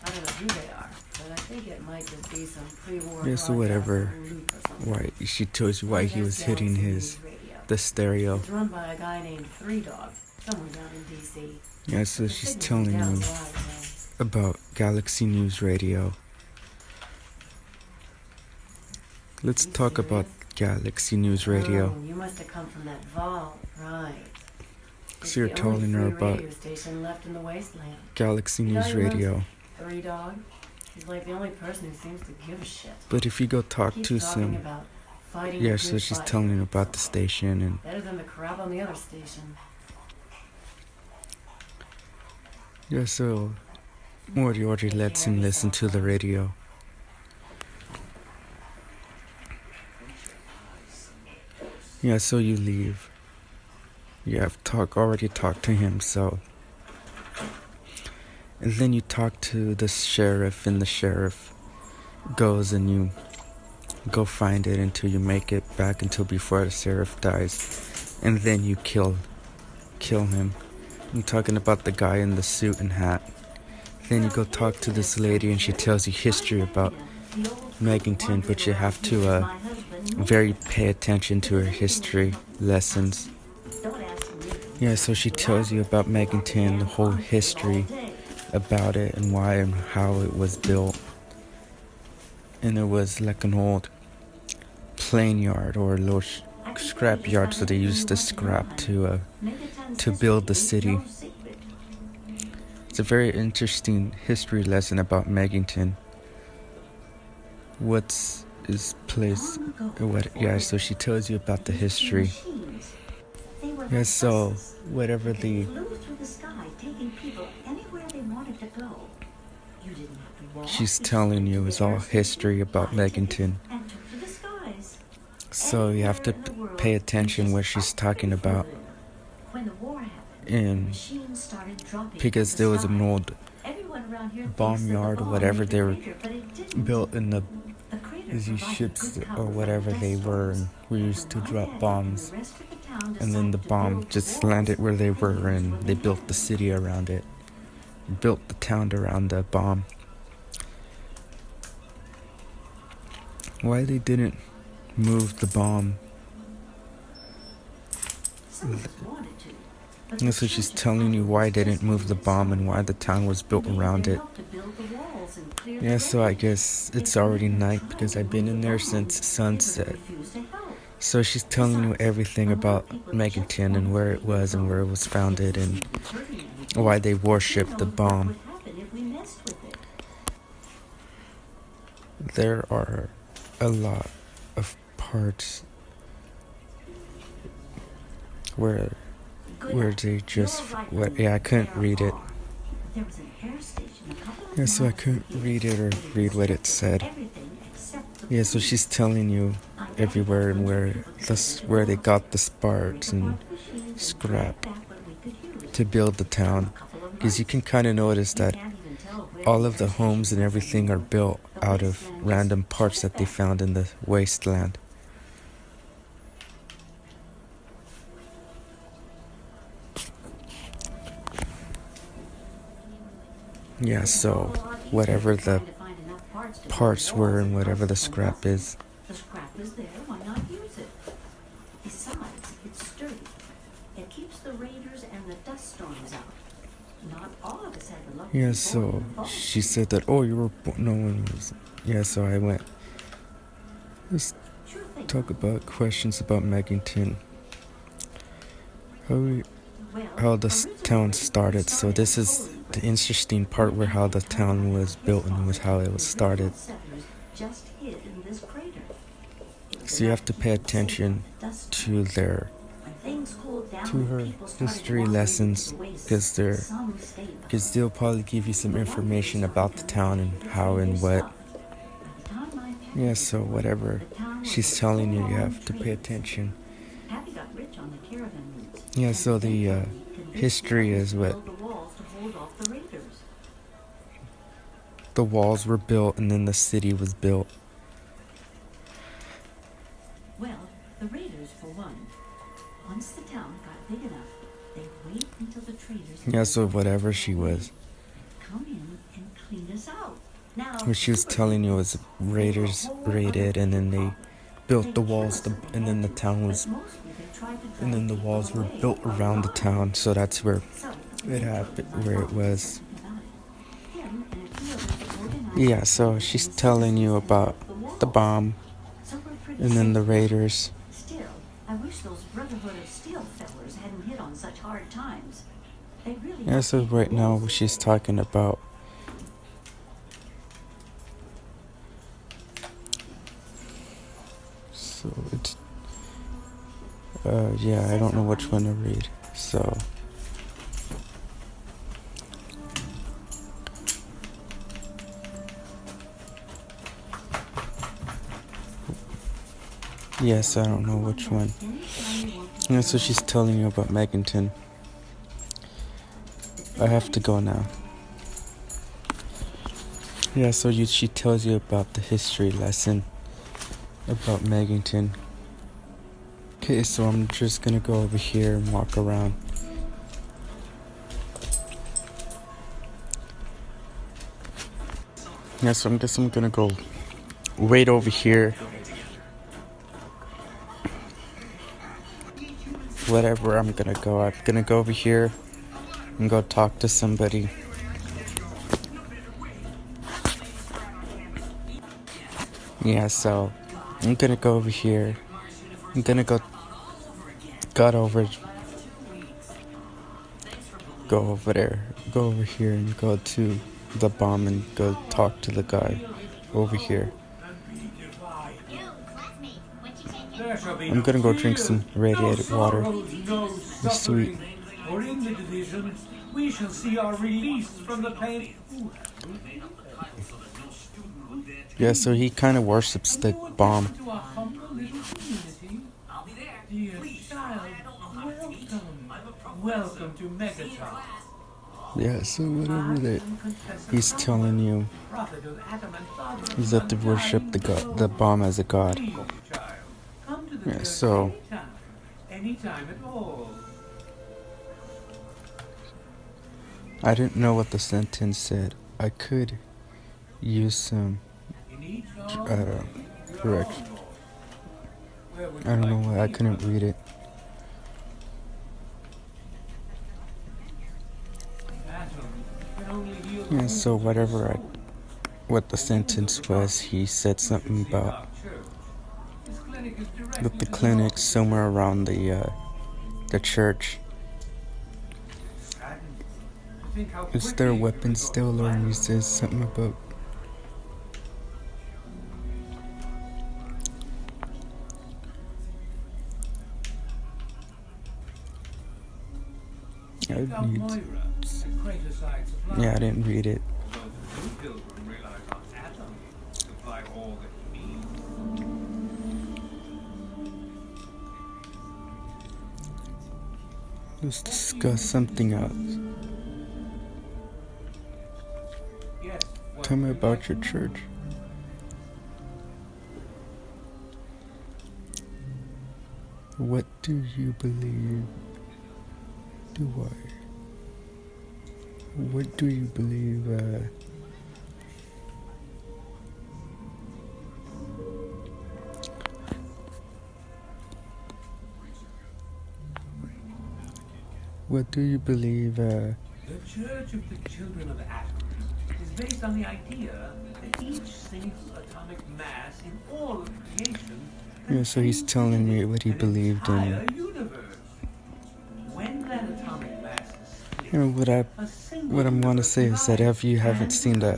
I don't know who they are, but I think it might just be some pre-war Yeah, so broadcast whatever. loop or something. Why she tells you why he was hitting the stereo. It's run by a guy named Three Dog, somewhere down in D.C. Yeah, so The she's signal's telling down you wide, though. about Galaxy News Radio. Let's You talk about serious? Galaxy News Radio. Oh, you must have come from that vault, right? It's So you're the only telling her free about radio station left in the wasteland. Galaxy You know News who runs Radio. Three Dog. He's like the only person who seems to give a shit. But if you go talk Keeps to talking some, about fighting yeah, the so good she's fight. telling him about the station, and Better than the crap on the other station. yeah, so Moriarty lets him listen to the radio. Yeah, so you leave. You have already talked to him, so And then you talk to the sheriff, and the sheriff goes and you go find it until you make it back until before the sheriff dies. And then you kill him. I'm talking about the guy in the suit and hat. Then you go talk to this lady and she tells you history about Meganton, but you have to very pay attention to her history lessons. Yeah, so she tells you about Meganton, the whole history about it and why and how it was built. And it was like an old plain yard or a little scrap yard, so they used the scrap to build the city. It's a very interesting history lesson about Meganton. What's his place? What? Yeah, so she tells you about the history. Yeah, so whatever the she's telling you is all history about Meganton. So you have to pay attention what she's talking about. And because there was an old bomb yard or whatever, they were built in these ships or whatever they were, and we used to drop bombs. And then the bomb just landed where they were, and they built the city around it. Built the town around the bomb. Why they didn't move the bomb? And so she's telling you why they didn't move the bomb and why the town was built around it. Yeah, so I guess it's already night because I've been in there since sunset. So she's telling you everything about Meganton and where it was founded and why they worshipped the bomb. There are a lot of parts where they just I couldn't read it. Yeah, so I couldn't read it or read what it said. Yeah, so she's telling you everywhere and where they got the sparks and scrap to build the town. Because you can kind of notice that all of the homes and everything are built out of random parts that they found in the wasteland. Yeah, so whatever the parts were and whatever the scrap is. The scrap is there, why not use it? Besides, it's sturdy. It keeps the raiders and the dust storms out. Not all of us had the luck. Yeah, so she said that, oh, you were no one was. Yeah, so I went. Let's talk about questions about Meganton. How this town started. So this is the interesting part where how the town was built and was how it was started. So you have to pay attention to her history lessons because they'll probably give you some information about the town and how and what. Yeah, so whatever she's telling you, you have to pay attention. Yeah, so the history is what the walls were built and then the city was built. Well, the raiders for one. Once the town got big enough, they'd wait until the traders. Yeah, so whatever she was. Come in and clean us out. Now, what she was telling you was raiders raided and then they built the walls and then the town was and then the walls were built around the town, so that's where it happened, where it was. Yeah, so she's telling you about the bomb and then the raiders. Still, I wish those Brotherhood of Steel fellers hadn't hit on such hard times. They really. Yeah, so right now she's talking about so it's yeah, I don't know which one to read. So yes, I don't know which one. Yeah, so she's telling you about Meganton. I have to go now. Yeah, so she tells you about the history lesson about Megington. Okay, so I'm just gonna go over here and walk around. Yeah, so I guess I'm gonna go wait over here. Whatever I'm gonna go over here and go talk to somebody. Yeah, so I'm gonna go over here. I'm gonna go over there, go over here and go to the bomb and go talk to the guy over here. I'm gonna go drink some radiated water. It's sweet. Or in the division, we shall see our release from the pain. Yeah, so he kind of worships the bomb. To a humble little community. Dear child, welcome to Megaton. Yeah, so whatever that he's telling you is that to worship the bomb as a god. Yeah, so Anytime at all. I didn't know what the sentence said. I could use some correction. I don't know why I couldn't read it. Yeah, so what the sentence was, he said something about with the clinic somewhere around the church. Is there a weapon still, or he says something about I didn't read it. Let's discuss something else. Tell me about your church. What do you believe? What do you believe? What do you believe? The Church of the Children of Atoms is based on the idea that each single atomic mass in all of creation. Yeah, so he's telling me what he believed in. When that atomic mass is You know, what I want to say is that if you haven't seen the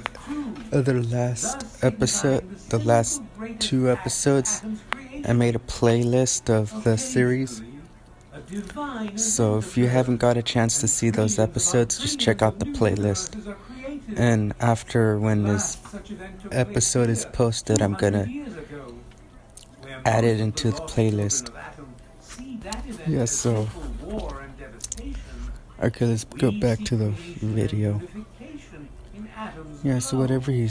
last episode, the last 2 episodes, I made a playlist of the series. So if you haven't got a chance to see those episodes, just check out the playlist. And after when this episode is posted, I'm gonna add it into the playlist. Yeah, so okay, let's go back to the video. Yeah, so whatever you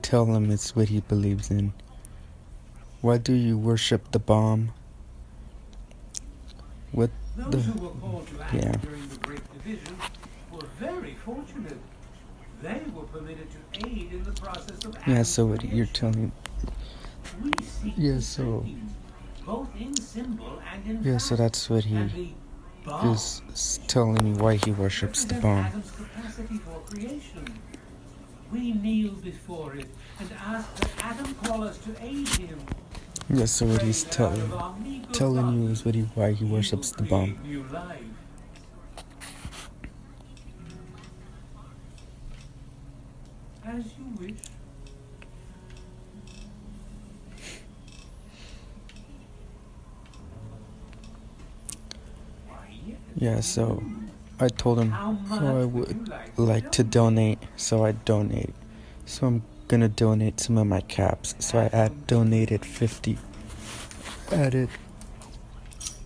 tell him, it's what he believes in. Why do you worship the bomb? What the... Yeah. during the Great Division were very fortunate. They were permitted to aid in the process of Yeah, so what you're telling... Yeah, so... both in symbol and in Yeah, so that's what he is telling me why he worships the bomb. Adam's capacity for creation. We kneel before it and ask that Adam call us to aid him. Yeah, so what he's telling you is why he worships the bomb. New life. As you wish. Yeah, so I told him I would like to donate, so I donate. So I'm gonna donate some of my caps. So I donated 50. Added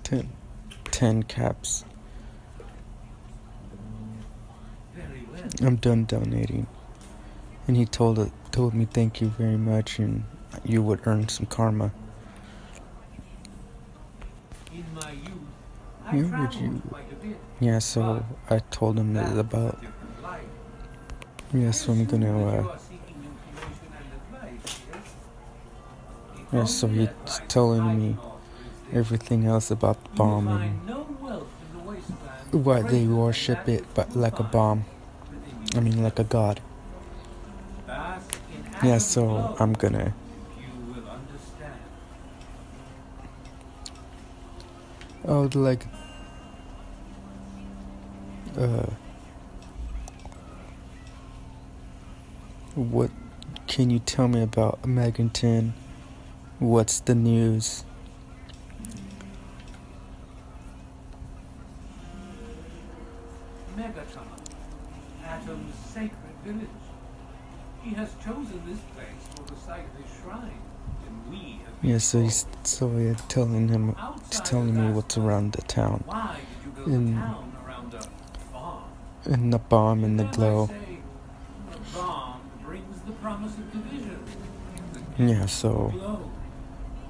10 caps. I'm done donating. And he told told me thank you very much and you would earn some karma. In my youth, I Yeah, would traveled you? quite a bit. Yeah, so I told him That was a about. different life. Yeah, I so I'm assume that gonna. you are seeking information and advice, yes? The Yeah, so only he's advice I telling can me offer is this. everything else about the You will bomb find no wealth in the wasteland and why they greater than worship that it, which but you will like a find bomb. within I mean, like a yourself. god. Bask in Yeah, atom so glow. I'm gonna. You will understand. Oh, like. What can you tell me about Meganton? What's the news? Megaton, Atom's sacred village. He has chosen this place for the site of his shrine, and we have been Yeah, so he's telling him, he's telling me what's around the town, Why did you build a in town around a bomb? in the bomb and the Then I glow. say, a bomb brings the promise of division. Yeah, so Glow.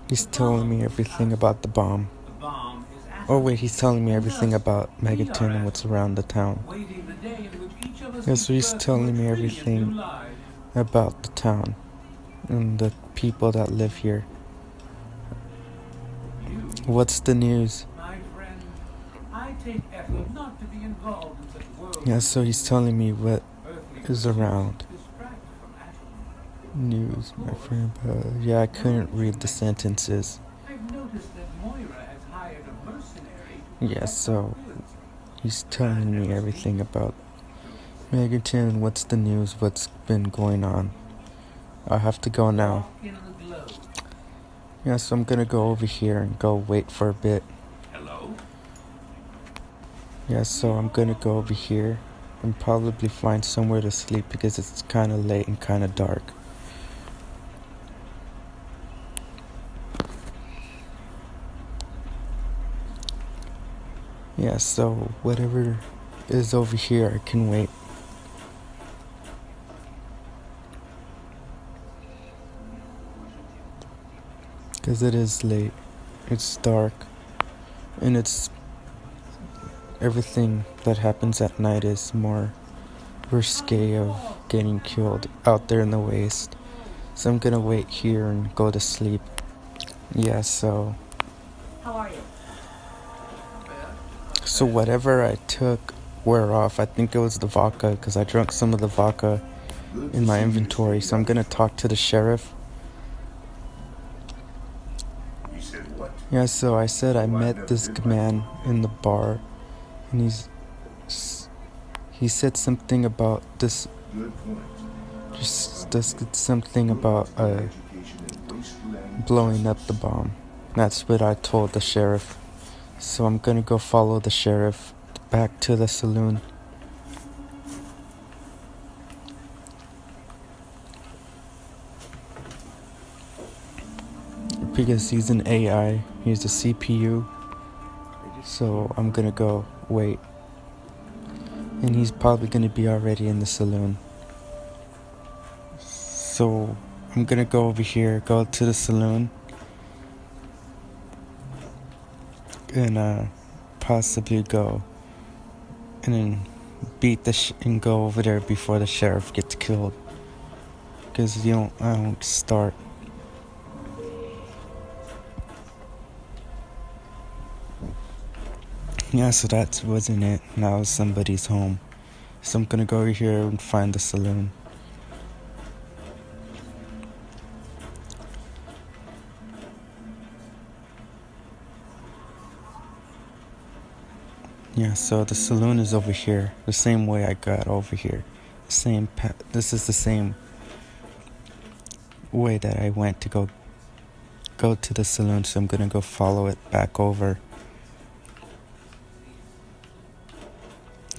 he's telling me everything about the bomb. The bomb is Oh atom. wait, he's telling me everything Thus, about we are Megaton and what's around the town. waiting the day in which each of us Yeah, gives so he's birth to telling a me trillion everything new lives. about the town and the people that live here. You, What's the news? my friend, I take effort not to be involved in such worldly Yeah, so he's telling me what earthly is around. distract from atom. News, my friend. Yeah, I couldn't read the sentences. I've noticed that Moira has hired a mercenary. Yeah, so he's telling me everything about Megaton, what's the news, what's been going on. I have to go now. Walk in the glow. Yeah, so I'm gonna go over here and go wait for a bit. Hello? Yeah, so I'm gonna go over here and probably find somewhere to sleep because it's kind of late and kind of dark. Yeah, so whatever is over here, I can wait. Because it is late, it's dark, and it's everything that happens at night is more risque of getting killed out there in the waste. So I'm gonna wait here and go to sleep. Yeah, so How are you? whatever I took wore off. I think it was the vodka because I drank some of the vodka in my inventory. So I'm gonna talk to the sheriff. You said what? Yeah, so I said I met this man in the bar, and he said something about this, Good point. just something about Education in wasteland. blowing up the bomb. That's what I told the sheriff. So I'm gonna go follow the sheriff back to the saloon. Because he's an AI, he's a CPU. So I'm gonna go wait. And he's probably gonna be already in the saloon. So I'm gonna go over here, go to the saloon. And possibly go and then beat and go over there before the sheriff gets killed. Because I don't start. Yeah, so that wasn't it. Now it's somebody's home. So I'm gonna go over here and find the saloon. Yeah, so the saloon is over here. The same way I got over here. This is the same way that I went to go to the saloon. So I'm gonna go follow it back over.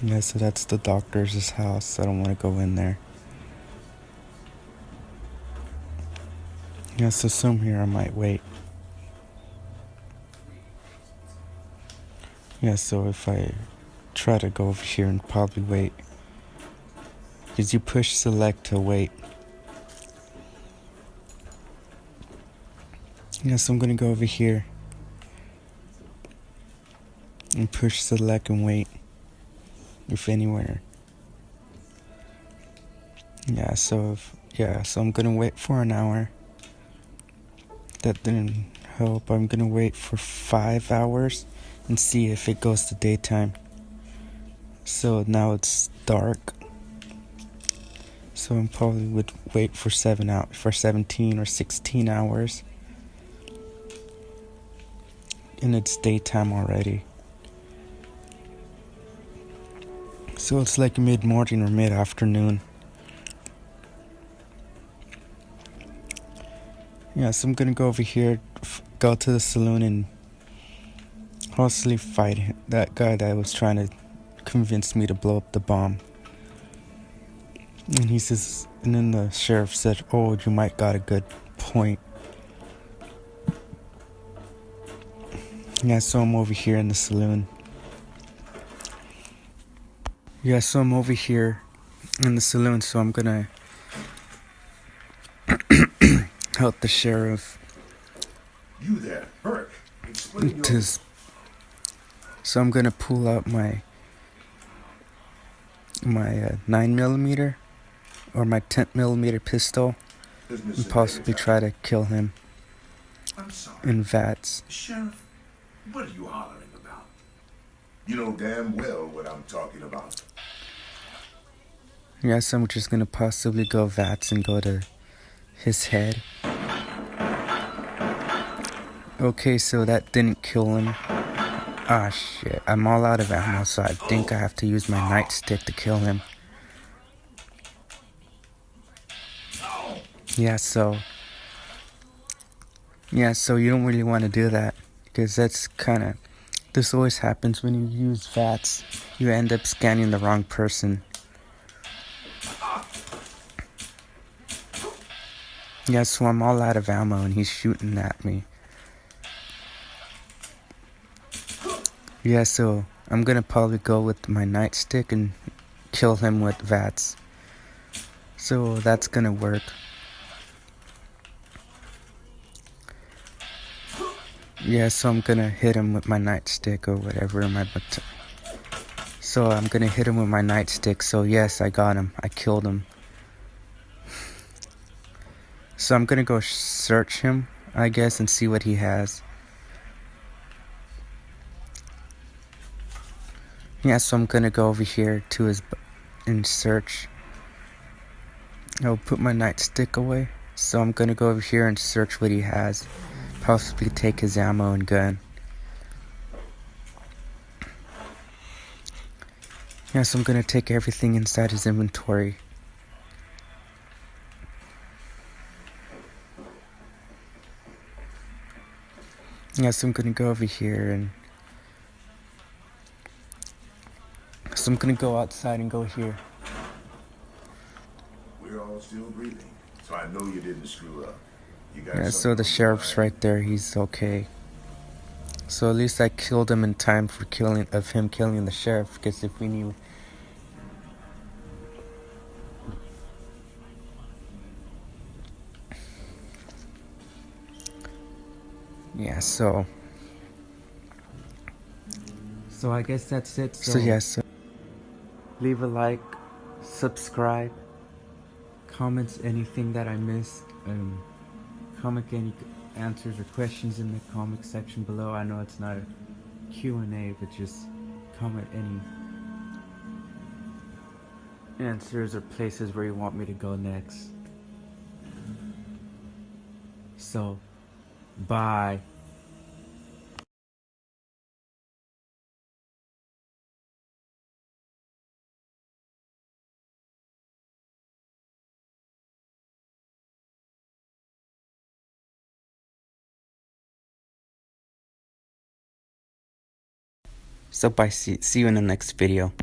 Yeah, so that's the doctor's house. I don't want to go in there. Yeah, so somewhere I might wait. Yeah, so if I try to go over here and probably wait. Because you push select to wait. Yes, I'm gonna go over here and push select and wait if anywhere. So I'm gonna wait for an hour. That didn't help. I'm gonna wait for 5 hours and see if it goes to daytime. So now it's dark. So I probably would wait for 17 or 16 hours. And it's daytime already. So it's like mid-morning or mid-afternoon. So I'm gonna go over here, go to the saloon and hopefully fight that guy that was trying to convince me to blow up the bomb. And then the sheriff said, "Oh, you might got a good point." So I'm over here in the saloon. So I'm over here in the saloon, so I'm gonna help the sheriff. You there, Burke. Explain your... So I'm gonna pull out my 9mm or my 10mm pistol and possibly try to kill him. I'm sorry. In VATS. Sheriff, what are you hollering about? You know damn well what I'm talking about. So I'm just gonna possibly go VATS and go to his head. Okay, so that didn't kill him. Ah, shit. I'm all out of ammo, so I think I have to use my nightstick to kill him. So you don't really want to do that, because this always happens when you use VATS. You end up scanning the wrong person. So I'm all out of ammo and he's shooting at me. So I'm gonna probably go with my nightstick and kill him with VATS. So that's gonna work. So I'm gonna hit him with my nightstick or whatever. So I'm gonna hit him with my nightstick. So yes, I got him. I killed him. So I'm gonna go search him, I guess, and see what he has. So I'm gonna go over here to his and search. I'll put my nightstick away. So I'm gonna go over here and search what he has. Possibly take his ammo and gun. So I'm gonna take everything inside his inventory. So I'm gonna go over here and I'm gonna go outside and go here. We're all still breathing, so I know you didn't screw up. You got So the sheriff's right there. He's okay. So at least I killed him in time for him killing the sheriff. Because if we knew. So I guess that's it. So leave a like, subscribe, comments anything that I missed, comment any answers or questions in the comment section below. I know it's not a Q&A, but just comment any answers or places where you want me to go next. So, bye. So bye, see you in the next video.